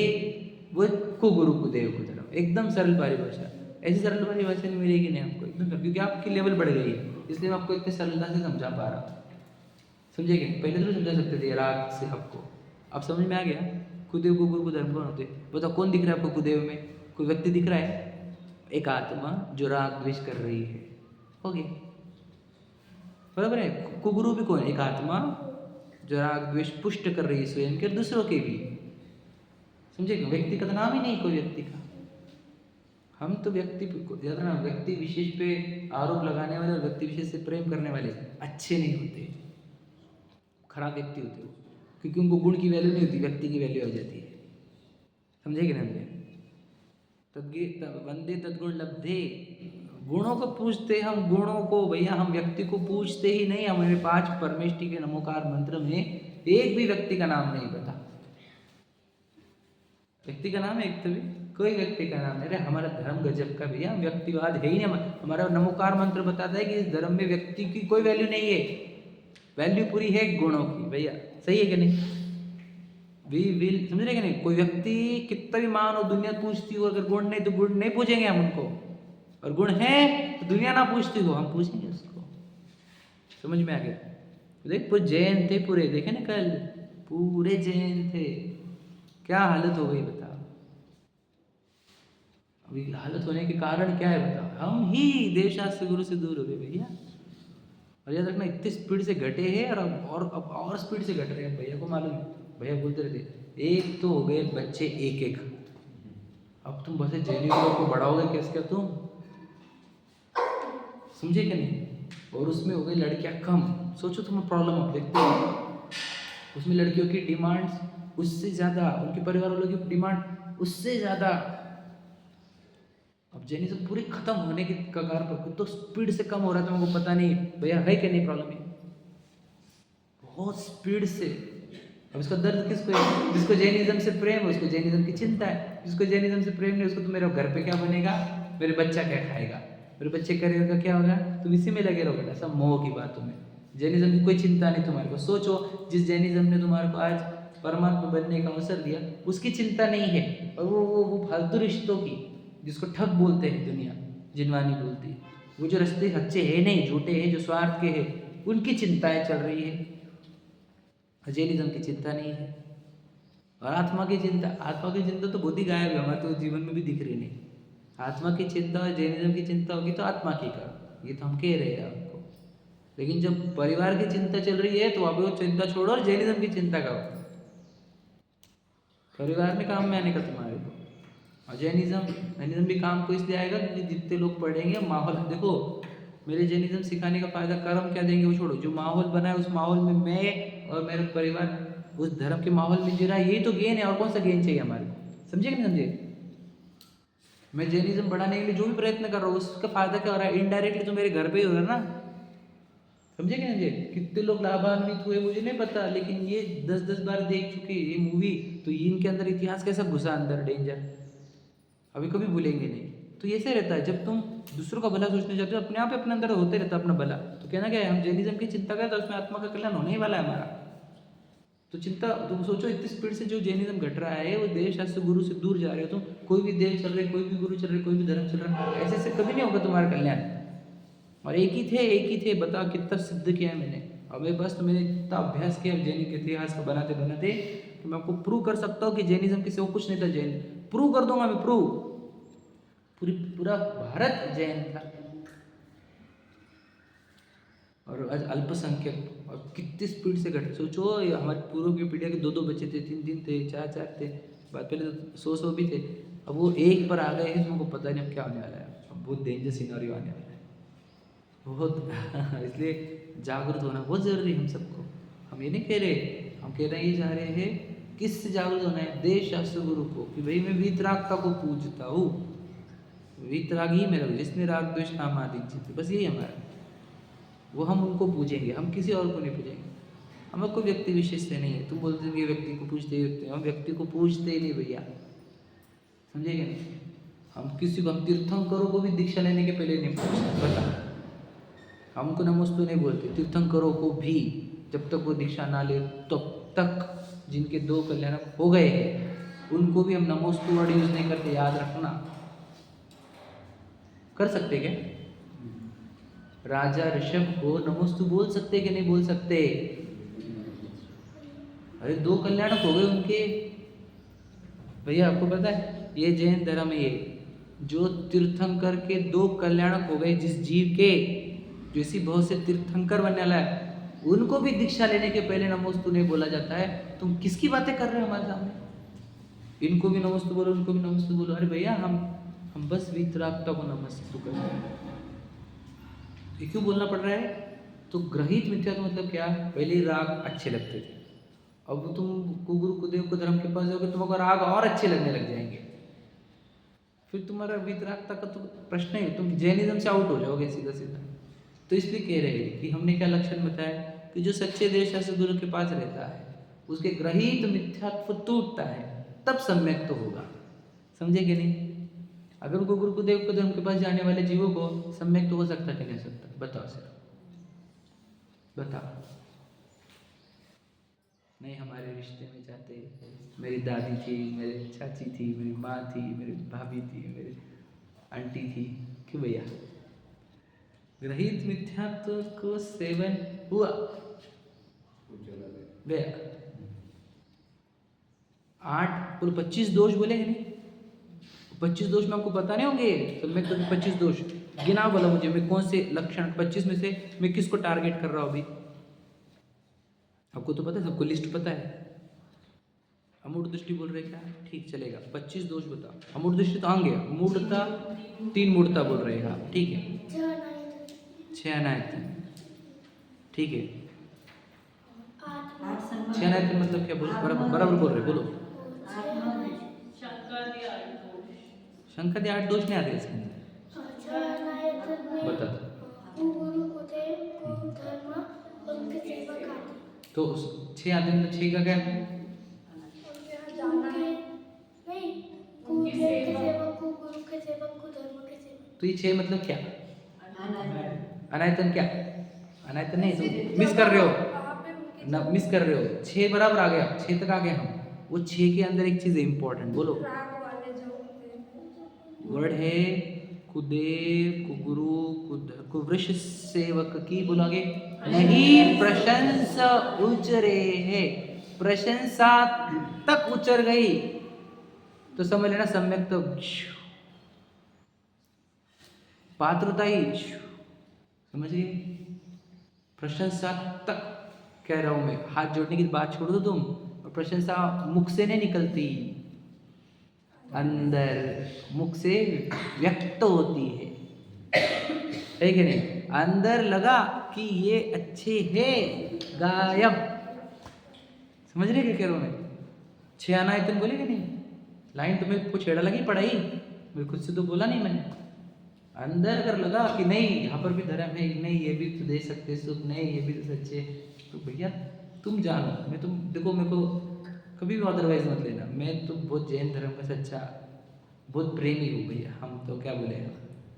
वो कुगुरु कुदेव कुधर्म। एकदम सरल परिभाषा, ऐसी सरल परिभाषा नहीं मिलेगी नहीं आपको, एकदम, क्योंकि आपकी लेवल बढ़ गई है, इसलिए मैं आपको इतनी सरलता से समझा पा रहा हूँ। समझे क्या? पहले तो समझा सकते थे राग से आपको, अब समझ में आ गया कुदेव कुगुरु कुधर्म कौन होते? बताओ, कौन दिख रहा है आपको कुदेव में? कोई व्यक्ति दिख रहा है? एक आत्मा जो राग द्वेष कर रही है, हो गया, बराबर है। कुगुरु भी कौन? एक आत्मा जो राग द्वेष पुष्ट कर रही है स्वयं के और दूसरों के भी। समझे? व्यक्ति का तो नाम ही नहीं कोई व्यक्ति का। हम तो व्यक्ति ना, व्यक्ति विशेष पे आरोप लगाने वाले और व्यक्ति विशेष से प्रेम करने वाले अच्छे नहीं होते, खराब व्यक्ति होते हो, क्योंकि उनको गुण की वैल्यू नहीं होती, व्यक्ति की वैल्यू आ जाती है। समझे कि नहीं? वंदे तद्गुण लब्धे, गुणों को पूछते हम, गुणों को भैया, हम व्यक्ति को पूछते ही नहीं। हमारे 5 परमेष्टि के नमोकार मंत्र में एक भी व्यक्ति का नाम नहीं पता। व्यक्ति का नाम एक तो भी कोई व्यक्ति का नाम नहीं। अरे हमारा धर्म गजब का भैया, व्यक्तिवाद है ही नहीं। हमारा नमोकार मंत्र बताता है कि इस धर्म में व्यक्ति की कोई वैल्यू नहीं है, वैल्यू पूरी है गुणों की। भैया सही है कि नहीं? वी विल, समझ रहे कि नहीं? कोई व्यक्ति कितना भी मान हो, दुनिया पूछती हो, अगर गुण नहीं तो गुण नहीं पूछेंगे हम उनको, और गुण है तो दुनिया ना पूछती हो, हम पूछेंगे उसको। समझ में आ गया? देख, पूरे जैन थे, पूरे देखे ना कल, पूरे जैन थे, क्या हालत हो गई बताओ। अभी हालत होने के कारण क्या है बताओ? हम ही देवशास्त्र गुरु से दूर हो गए भैया। और याद रखना, इतनी स्पीड से घटे हैं और स्पीड से घट रहे हैं। भैया को मालूम है, भैया बोलते रहते, एक तो हो गए बच्चे एक एक, अब तुम बस जैनी को बढ़ाओगे कैसे क्या तुम? समझे कि नहीं? और उसमें हो गई लड़कियां कम। सोचो तुम्हें प्रॉब्लम अब देखते हो, उसमें लड़कियों की डिमांड उससे ज़्यादा, उनके परिवार वालों की डिमांड उससे ज़्यादा। अब जैनिज्म पूरी खत्म होने के कगार पर, तो स्पीड से कम हो रहा है, तुमको पता नहीं भैया है कि नहीं प्रॉब्लम है? बहुत स्पीड से। अब इसका दर्द किसको है? जिसको जैनिज्म से प्रेम है उसको जैनिज्म की चिंता है, जिसको जैनिज्म से प्रेम नहीं उसको तो मेरे घर पे क्या बनेगा, मेरे बच्चा क्या खाएगा, मेरे बच्चे करियर का क्या होगा, तुम इसी में लगे रहोगे। सब मोह की बातों में, जैनिज्म की कोई चिंता नहीं तुम्हारे को। सोचो, जिस जैनिज्म ने तुम्हारे को आज परमात्मा बनने का अवसर दिया, उसकी चिंता नहीं है, और वो फालतू रिश्तों की, जिसको ठग बोलते हैं दुनिया, जिनवानी बोलती है, वो जो रिश्ते सच्चे हैं नहीं, झूठे हैं, जो स्वार्थ के हैं, उनकी चिंताएं चल रही है। जैनिज्म की चिंता नहीं है। और आत्मा की चिंता तो बहुत ही गायब है, हमारे तो जीवन में भी दिख रही नहीं। आत्मा की चिंता और जैनिज्म की चिंता होगी तो आत्मा की करो, ये तो हम कह रहे हैं आपको। लेकिन जब परिवार की चिंता चल रही है तो आप वो चिंता छोड़ो और जैनिज्म की चिंता करो। परिवार में काम में आने का तुम्हारे को। और जैनिज्म भी काम को इसलिए आएगा क्योंकि जितने लोग पढ़ेंगे माहौल देखो। मेरे जैनिज्म सिखाने का फायदा कर्म क्या देंगे वो छोड़ो, जो माहौल बना है उस माहौल में मैं और मेरा परिवार उस धर्म के माहौल में जी रहा है, यही तो गेन है। और कौन सा गेन चाहिए हमारे को? समझे कि नहीं समझे? मैं जैनिज्म बढ़ाने के लिए जो भी प्रयत्न कर रहा हूँ उसका फायदा क्या हो रहा है? इनडायरेक्टली तो मेरे घर पे ही हो रहा है ना। समझे कि नहीं समझे? कितने लोग लाभान्वित हुए मुझे नहीं पता, लेकिन ये 10-10 बार देख चुके ये मूवी, तो इनके अंदर इतिहास कैसा घुसा अंदर डेंजर, अभी कभी भूलेंगे नहीं। तो ऐसे रहता है, जब तुम दूसरों का भला सोचने जाते हो अपने आप अपने अंदर होते रहता है अपना भला। तो कहना क्या है, हम जैनिज्म की चिंता करें तो उसमें आत्मा का कल्याण होने ही वाला है हमारा। तो चिंता तुम सोचो इतनी स्पीड से जो जैनिज्म घट रहा है, वो देव शास्त्र गुरु से दूर जा रहे हो तुम। कोई भी देव चल रहे, कोई भी गुरु चल रहे, कोई भी धर्म चल रहा है, ऐसे कभी नहीं होगा तुम्हारा कल्याण। और एक ही थे बताओ कितना सिद्ध किया है मैंने। अब बस मैंने इतना अभ्यास किया जैनिक इतिहास को बनाते बनाते कि मैं आपको प्रूव कर सकता हूँ कि जैनिज्म किसी को कुछ नहीं था। जैन प्रूव कर दूंगा मैं, प्रूव। पूरा भारत जैन था। और आज अल्पसंख्यक और कितनी स्पीड से घट, सोचो ये हमारे पूर्व की पीढ़ी के 2-2 बच्चे थे, 3-3 थे, 4-4 थे, बात पहले तो 100-100 भी थे। अब वो एक पर आ गए हैं, तुमको पता नहीं अब क्या होने वाला है। अब बहुत डेंजर सिनेरियो आने वाला है बहुत इसलिए जागरूक होना बहुत ज़रूरी है हम सबको। हम ये नहीं कह रहे, हम कह रहे हैं ये चाह रहे हैं किससे जागरूक होना है? देश शास्त्र गुरु को, कि भाई मैं वीतरागता को पूजता हूँ, वीतराग ही मेरा, जिसने राग द्वेष काम आदि जीते, बस यही हमारा। वो हम उनको पूजेंगे, हम किसी और को नहीं पूजेंगे। हमें कोई व्यक्ति विशेष से नहीं है। तुम बोलते हो व्यक्ति को पूजते ही, हम व्यक्ति को पूजते ही नहीं भैया, समझेंगे नहीं। हम किसी को, हम तीर्थंकरों को भी दीक्षा लेने के पहले नहीं पूछते, बता। हमको नमोस्तु नहीं बोलते, तीर्थंकरों को भी जब तक वो दीक्षा ना ले तब तक जिनके 2 कल्याण हो गए हैं उनको भी हम नमोस्तु वर्ड यूज नहीं करते, याद रखना। कर सकते क्या? राजा ऋषभ को नमोस्तु बोल सकते कि नहीं बोल सकते? अरे 2 कल्याण हो गए उनके भैया। आपको पता है ये जैन धर्म है, ये जो तीर्थंकर के 2 कल्याण हो गए जिस जीव के, जो इसी बहुत से तीर्थंकर बनने वाला है, उनको भी दीक्षा लेने के पहले नमोस्तु नहीं बोला जाता है। तुम किसकी बातें कर रहे हो हमारे सामने? इनको भी नमोस्तु बोलो, उनको भी नमोस्तु बोलो। अरे भैया हम बस वीतरागता को नमस्तु कर रहे हैं। ये क्यों बोलना पड़ रहा है? तो ग्रहित मिथ्या का मतलब क्या? पहले राग अच्छे लगते थे, अब तुम गुरु कुदेव को धर्म के पास जाओगे तुमको राग और अच्छे लगने लग जाएंगे, फिर तुम्हारा वीतरागता का तो प्रश्न ही, तुम जैनिज्म से आउट हो जाओगे सीधा सीधा। तो इसलिए कह रहे हैं कि हमने क्या लक्षण बताया कि जो सच्चे देश शास्त्र गुरु के पास रहता है उसके ग्रहित मिथ्यात्व टूटता है, तब सम्यक तो होगा। समझे कि नहीं? अगर उनको गुरु कुदेव को धर्म के पास जाने वाले जीवों को सम्यक तो हो सकता कि नहीं सकता? बताओ सर, बताओ। नहीं, हमारे रिश्ते में जाते मेरी दादी थी, मेरी चाची थी, मेरी माँ थी, मेरी भाभी थी, मेरी आंटी थी, क्यों भैया? ग्रहित मिथ्यात्व को सेवन हुआ गया। 8 पूरे 25 दोष बोले कि नहीं? 25 दोष में आपको पता नहीं होंगे तो मैं तो 25 दोष गिना, बोला मुझे मैं कौन से लक्षण 25 में से मैं किसको टारगेट कर रहा हूँ अभी? आपको तो पता है, सबको लिस्ट पता है। अमूढ़ दृष्टि बोल रहे क्या? ठीक चलेगा, 25 दोष बताओ। अमूढ़ दृष्टि तो आंगे, मूढ़ता 3 मूढ़ता बोल रहे हैं आप, ठीक है। 6 अनायत, ठीक है। 6 अनायत मतलब क्या? बोलो, बराबर बोल रहे, बोलो। शंकर के 8 दोष नहीं आते इसके अंदर, बता दो। तो 6 आते हैं, 6 का क्या? तो ये 6 मतलब क्या? अनायतन क्या? अनायतन नहीं, तुम मिस कर रहे हो ना, मिस कर रहे हो। 6 बराबर आ गया, 6 तक आ गए हम। वो 6 के अंदर एक चीज इंपॉर्टेंट, बोलो। वर्ड है कुदेव, कुगुरु, कुवृष सेवक की, बोलोगे नहीं। प्रशंसा उचरे है, प्रशंसा तक उचर गई तो समझ लेना सम्यक तो पात्रता ही समझिए, प्रशंसा तक कह रहा हूं मैं, हाथ जोड़ने की बात छोड़ दो तुम, और प्रशंसा मुख से नहीं निकलती, अंदर मुख से व्यक्त होती है कि नहीं? अंदर लगा कि ये अच्छे हैं, गायब। समझ रहे क्या कह रहा हूं मैं? छे आना है तुम बोले कि नहीं? लाइन तुम्हें कुछ छेड़ा लगी पढ़ाई, मेरे खुद से तो बोला नहीं मैंने। अंदर अगर लगा कि नहीं यहाँ पर भी धर्म है, नहीं ये भी तो दे सकते सुख, नहीं ये भी तो सच्चे, तो भैया तुम जानो, मैं तुम देखो, मेरे को कभी भी अदरवाइज मत लेना, मैं तो बहुत जैन धर्म का सच्चा बहुत प्रेमी हूँ भैया। हम तो क्या बोले,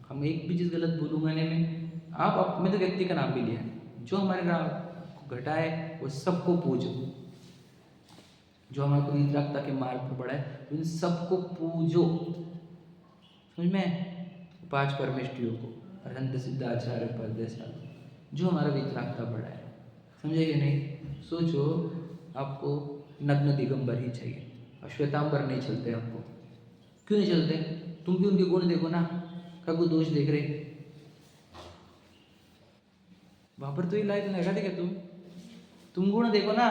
हम एक भी चीज़ गलत बोलूँगा नहीं मैं। आप मैं तो व्यक्ति का नाम भी लिया, जो हमारे नाम को घटाए वो सबको पूजो, जो हमारे को निरंतरता के मार्ग पर बढ़ाए उन सबको पूजो। समझ में? 5 परमेष्टियों को, अरहंत सिद्ध आचार्य परदेसा, जो हमारा वितरागता बढ़ाए। समझे कि नहीं? सोचो, आपको नग्न दिगंबर ही चाहिए, श्वेतांबर नहीं चलते आपको। क्यों नहीं चलते? तुम भी उनके गुण देखो ना, क्या कोई दोष देख रहे? वहां पर तो ये लाइट लगा देगा, तुम गुण देखो ना,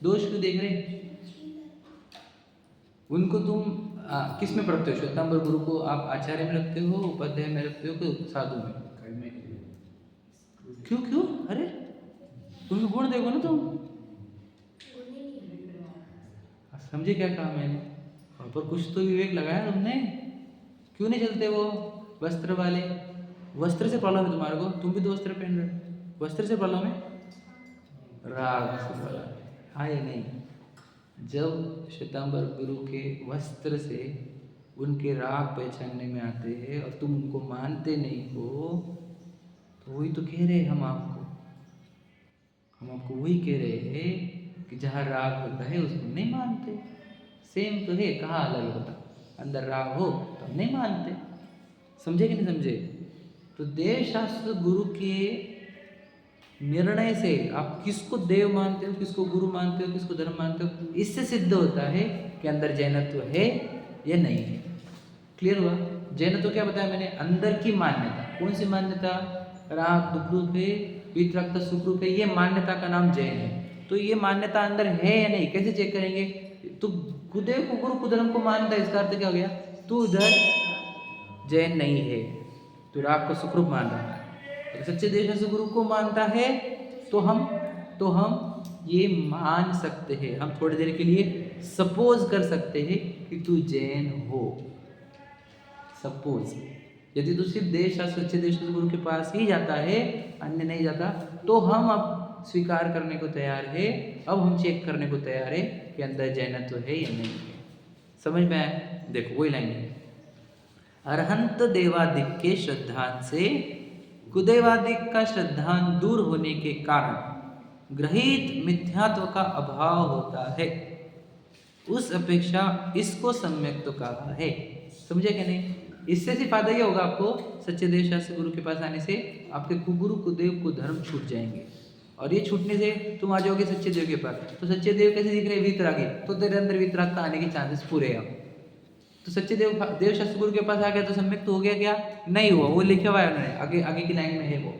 दोष क्यों देख रहे? उनको तुम किस में रखते हो? श्वेतांबर गुरु को आप आचार्य में रखते हो, उपाध्याय में रखते हो, कि साधु में? क्यों क्यों? अरे उनके गुण देखो ना तुम। समझे क्या कहा मैंने? वहां पर कुछ तो विवेक लगाया तुमने। क्यों नहीं चलते वो वस्त्र वाले? वस्त्र से प्रॉब्लम है तुम्हारे को, तुम भी तो वस्त्र पहन रहे हो, वस्त्र से प्रॉब्लम है, राग से प्रॉब्लम है। हाँ या नहीं? जब श्वेतांबर गुरु के वस्त्र से उनके राग पहचानने में आते हैं और तुम उनको मानते नहीं हो, तो वही तो कह रहे हैं हम आपको वही कह रहे हैं कि जहाँ राग होता है उसको नहीं मानते। सेम तो है, कहाँ अलग होता? अंदर राग हो तो हम नहीं मानते। समझे कि नहीं समझे? तो देव शास्त्र गुरु के निर्णय से आप किसको देव मानते हो, किसको गुरु मानते हो, किसको धर्म मानते हो, इससे सिद्ध होता है कि अंदर जैनत्व है या नहीं है। क्लियर हुआ? जैनत्व क्या बताया मैंने? अंदर की मान्यता। कौन सी मान्यता? राग दुख रूप है, वितरागता सुख रूप है, ये मान्यता का नाम जैन है। तो ये मान्यता अंदर है या नहीं, कैसे चेक करेंगे? तो गुरुदेव को गुरु को धर्म को मानता है, इसका अर्थ क्या हो गया? तू उधर जैन नहीं है, तो राग को सुखरूप मान रहा है। अगर सच्चे देश से गुरु को मानता है तो हम ये मान सकते हैं, हम थोड़ी देर के लिए सपोज कर सकते हैं कि तू जैन हो। सपोज, यदि तू सिर्फ देश शास्त्र सच्चे देश गुरु के पास ही जाता है, अन्य नहीं जाता, तो हम अब स्वीकार करने को तैयार है, अब हम चेक करने को तैयार है कि अंदर जैनत्व है या नहीं है। समझ में आया? देखो वही लाइन है, अरहंत देवादिक के श्रद्धान से कुदेवादिक का श्रद्धान दूर होने के कारण ग्रहित मिथ्यात्व का अभाव होता है, उस अपेक्षा इसको सम्यक तो कहा है। समझे कि नहीं? इससे सिर्फ फायदा ये होगा आपको, सच्चे देव शास्त्र गुरु के पास आने से आपके कुगुरु कुदेव को धर्म छूट जाएंगे, और ये छूटने से तुम आ जाओगे सच्चे देव के पास। तो सच्चे देव कैसे दिख रहे? वितरागी, तो तेरे अंदर वितरागता आने के चांसेस पूरे हैं। तो सच्चे देव शास्त्र गुरु के पास आ गया तो सम्यक तो हो गया क्या? नहीं हुआ। वो लिखा हुआ है उन्होंने, आगे आगे की लाइन में है वो,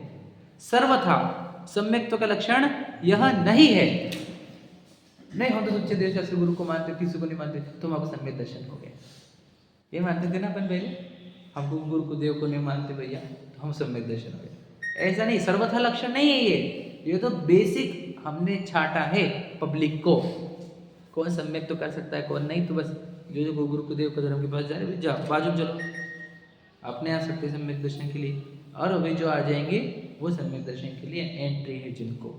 सर्वथा सम्यक का लक्षण यह नहीं है। नहीं हम तो सच्चे देव शास्त्र गुरु को मानते, किसी को नहीं मानते, तो हमको सम्यक दर्शन हो गया। ये मानते थे ना अपन पहले, हम गुरु को देव को नहीं मानते भैया, तो हम सम्यक दर्शन हो गया। ऐसा नहीं, सर्वथा लक्षण नहीं है ये तो बेसिक हमने छाटा है पब्लिक को। कौन सम्यक तो कर सकता है, कौन नहीं, तो बस जो गुरु को देव को धर्म के पास जा रहे जाओ, बाजू चलो, अपने आ सकते सम्यक दर्शन के लिए, और अभी जो आ जाएंगे वो सम्यक दर्शन के लिए एंट्री है जिनको।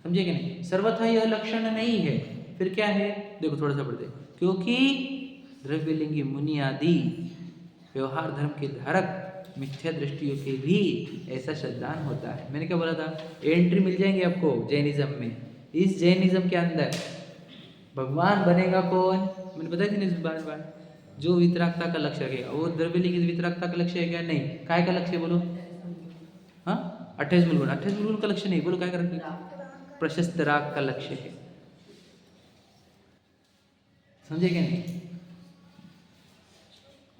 समझे कि नहीं? सर्वथा यह लक्षण नहीं है, फिर क्या है? देखो थोड़ा सा पढ़ते, क्योंकि द्रव्यलिंगी मुनि आदि व्यवहार धर्म के धारक मिथ्या दृष्टियों के भी ऐसा श्रद्धान होता है। मैंने क्या बोला था? एंट्री मिल जाएंगे आपको जैनिज्म में। इस जैनिज्म के अंदर भगवान बनेगा कौन? मैंने बताया थी ना बार बार, जो वितरागता का लक्ष्य रखेगा। वो द्रव्यलिंगी वितरागता का लक्ष्य है क्या? नहीं। काय का लक्ष्य बोलो? हाँ, 28 मूलगुण। 28 मूलगुण का लक्ष्य नहीं, बोलो काय का? प्रशस्त राग का लक्ष्य है। समझे क्या नहीं?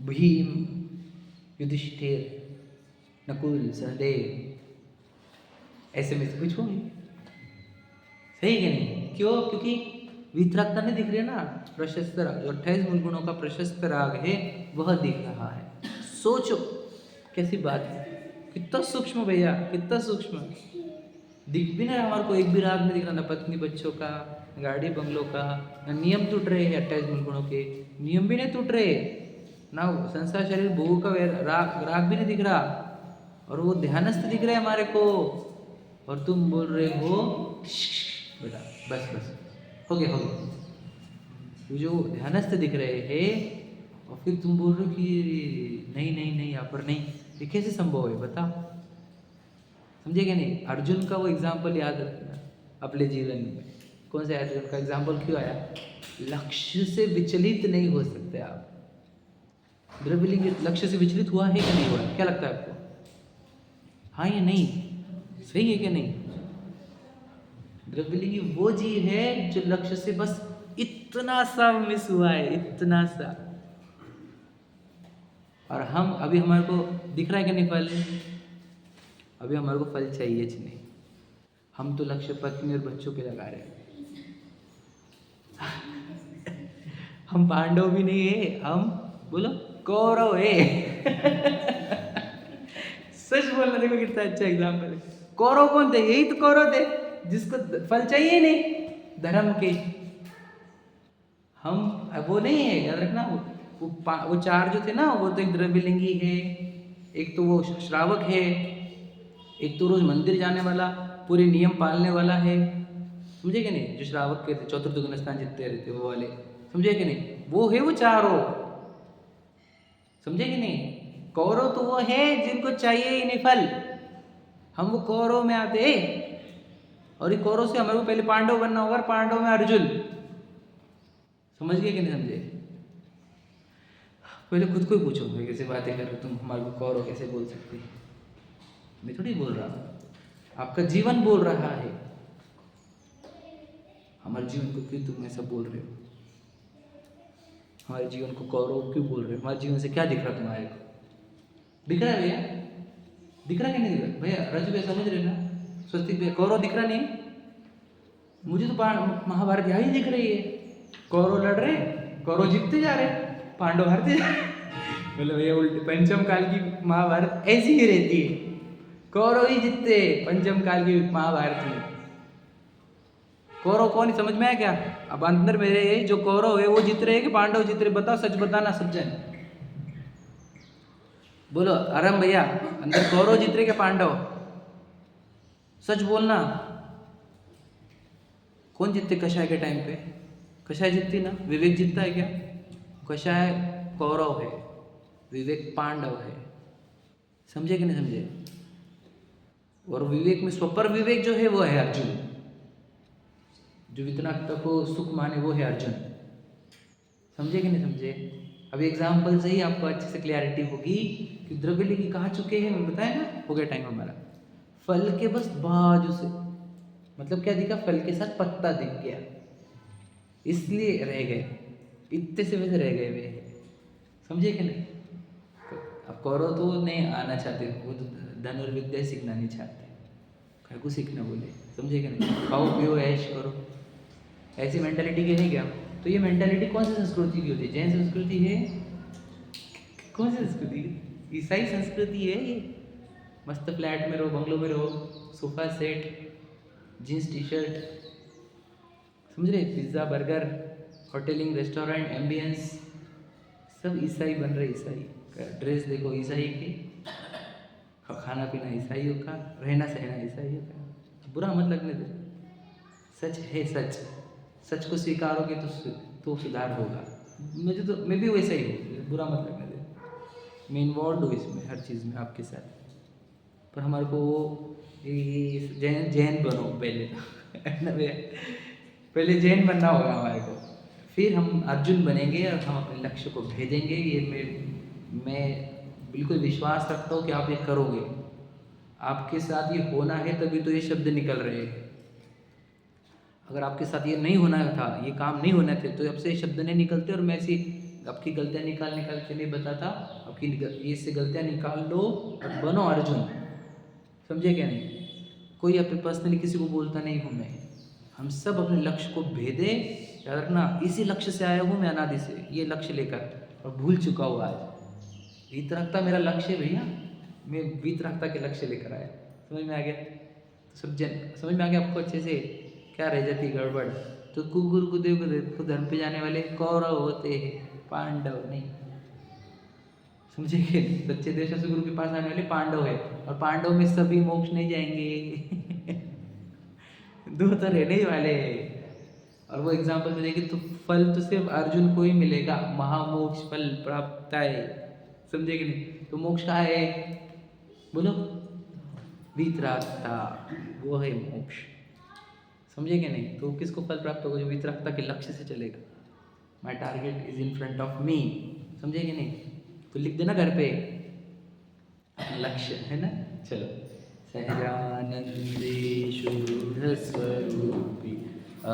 भीम, युधिष्ठिर, नकुल, सहदेव, ऐसे में से कुछ होंगे, सही है कि नहीं? क्यों? क्योंकि वितरागता नहीं दिख रही है ना, प्रशस्त राग जो 28 मूल गुणों का प्रशस्त राग है वह दिख रहा है। सोचो कैसी बात है, कितना सूक्ष्म भैया, कितना सूक्ष्म। दिख भी नहीं हमारे को, एक भी राग में दिख रहा, ना पत्नी बच्चों का, गाड़ी बंगलों का, ना नियम टूट रहे हैं 28 मूल गुणों के, नियम भी नहीं टूट रहे, ना संसार शरीर भोग का राग भी नहीं दिख रहा, और वो ध्यानस्थ दिख रहे हैं हमारे को, और तुम बोल रहे हो बेटा बस बस हो गया हो गया। वो जो ध्यानस्थ दिख रहे हैं और फिर तुम बोल रहे हो कि नहीं नहीं नहीं यहाँ पर नहीं, ये कैसे संभव है बता? समझे क्या नहीं? अर्जुन का वो एग्जाम्पल याद रखना अपने जीवन में। कौन सा अर्जुन का एग्जाम्पल क्यों आया? लक्ष्य से विचलित नहीं हो सकते आप। द्रव्यलिंग लक्ष्य से विचलित हुआ है कि नहीं हुआ? क्या लगता है आपको? हाँ या नहीं? सही है कि नहीं? द्रव्यलिंगी वो जीव है जो लक्ष्य से बस इतना सा मिस हुआ है, इतना सा। और हम अभी हमारे को दिख रहा है कि नहीं फल? अभी हमारे को फल चाहिए ही नहीं। हम तो लक्ष्य पत्नी और बच्चों पे लगा रहे हैं। हम पांडव भी नहीं है, हम बोलो कौरव है। सच बोलना, देखो कितना अच्छा एग्जाम्पल है। कौरव कौन थे? यही तो कौरव थे जिसको फल चाहिए ही नहीं धर्म के। हम वो नहीं है, याद रखना। वो चार जो थे ना, वो तो एक द्रव्यलिंगी है, एक तो वो श्रावक है, एक तो रोज मंदिर जाने वाला, पूरे नियम पालने वाला है। समझे कि नहीं? जो श्रावक के थे, चतुर्थ स्थान जीतते रहते वो वाले, समझे कि नहीं? वो है वो चारों, समझे कि नहीं? कौरव तो वो है जिनको चाहिए ही नहीं फल। हम वो कौरव में आते हैं, और ये कौरव से हमारे को पहले पांडव बनना होगा, पांडव में अर्जुन। समझ गए कि नहीं समझे? पहले खुद को ही पूछो, भाई कैसे बातें कर रहे हो तुम, हमारे को कौरव कैसे बोल सकते हैं? मैं थोड़ी बोल रहा हूँ, आपका जीवन बोल रहा है। हमारे जीवन को क्यों तुम ऐसा बोल रहे हो? हमारे जीवन को कौरव क्यों बोल रहे हो? हमारे जीवन से क्या दिख रहा तुम्हारे को? दिख रहा है भैया? दिख रहा है कि नहीं दिख रहा? भैया रजू भैया समझ रहे ना? स्वस्तिक भैया, कौरव दिख रहा नहीं? मुझे तो महाभारत यहाँ ही दिख रही है। कौरव लड़ रहे, कौरव जीतते जा रहे, पांडव हारते जा रहे। मतलब ये उल्टे पंचम काल की महाभारत ऐसी ही रहती है, कौरव ही जीतते पंचम काल की महाभारत में। कौरव कौन, समझ में आया क्या? अब अंदर मेरे जो कौरव है वो जीत रहे कि पांडव जीत रहे? बताओ, सच बताना सज्जन, बोलो। आराम भैया, अंदर कौरव जीत रहे क्या पांडव? सच बोलना, कौन जीतते कषाय के टाइम पे? कषाय जीतती ना? विवेक जीतता है क्या? कषाय कौरव है, विवेक पांडव है। समझे कि नहीं समझे? और विवेक में स्वपर विवेक जो है वो है अर्जुन, जो वितरागता को सुख माने वो है अर्जुन। समझे कि नहीं समझे? अभी एग्जाम्पल से ही आपको अच्छे से क्लैरिटी होगी कि द्रव्यलिंगी कहाँ चुके हैं। मैं बताया ना, हो गया टाइम हमारा। फल के बस बाजू से, मतलब क्या दिखा? फल के साथ पत्ता दिख गया, इसलिए रह गए, इतने से वैसे रह गए वे। समझे कि नहीं? अब कौरव तो नहीं आना चाहते, वो तो धनुर्विद्या सीखना नहीं चाहते, घर को सीखना बोले। समझे कि नहीं? खाओ पियो ऐश करो, ऐसी मेंटालिटी की है क्या? तो ये मेंटालिटी कौन सी संस्कृति की होती है? जैन संस्कृति है? कौन सी संस्कृति? ईसाई संस्कृति है ये। मस्त फ्लैट में रहो, बंगलो में रहो, sofa set, jeans T shirt, समझ रहे? Pizza burger, hotelling restaurant ambience, सब ईसाई बन रहे। ईसाई ड्रेस देखो ईसाई की, खाना पीना ईसाइयों का, रहना सहना ईसाइयों का। बुरा मत लगने दे, सच है सच। सच को स्वीकारोगे तो सुधार होगा। मैं भी वैसा ही हूँ, बुरा मत लगने दे। मैं इन्वॉल्व हूँ इसमें, हर चीज़ में आपके साथ। पर हमारे को जैन बनो पहले तो पहले जैन बनना होगा हमारे को, फिर हम अर्जुन बनेंगे और हम अपने लक्ष्य को भेदेंगे। ये मैं बिल्कुल विश्वास रखता हूँ कि आप ये करोगे। आपके साथ ये होना है तभी तो ये शब्द निकल रहे हैं। अगर आपके साथ ये नहीं होना था, ये काम नहीं होना थे, तो आपसे शब्द नहीं निकलते। और मैं ऐसी आपकी गलतियाँ निकाल के नहीं बताता, आपकी ये से गलतियाँ निकाल लो और बनो अर्जुन। समझे क्या नहीं? कोई अपने पर्सनली किसी को बोलता नहीं हूँ मैं। हम सब अपने लक्ष्य को भेदे, याद रखना इसी लक्ष्य से आया हूँ मैं अनादि से, ये लक्ष्य लेकर, और भूल चुका हूँ आज। वीतरागता मेरा लक्ष्य है भैया, मैं वीतरागता के लक्ष्य लेकर आया। समझ में आ गया? तो सब जन समझ में आ गया आपको अच्छे से? क्या रह जाती गड़बड़? तो कुगुरु गुरुदेव को धर्म पे जाने वाले कौरव होते हैं, पांडव नहीं। समझे कि सच्चे देश से गुरु के पास आने वाले पांडव है, और पांडव में सभी मोक्ष नहीं जाएंगे। दो तो रहने ही वाले हैं। और वो एग्जाम्पल में देखें तो फल तो सिर्फ अर्जुन को ही मिलेगा, महामोक्ष फल प्राप्त है। समझे कि नहीं? तो मोक्ष का है, बोलो, वीतरागता, वो है मोक्ष। समझे कि नहीं? तो किसको फल प्राप्त होगा? जो वीतरागता के लक्ष्य से चलेगा। My target is in front of me. समझे कि नहीं? तो लिख देना घर पे, लक्ष्य है ना। चलो, सहजानंदे शुद्ध स्वरूप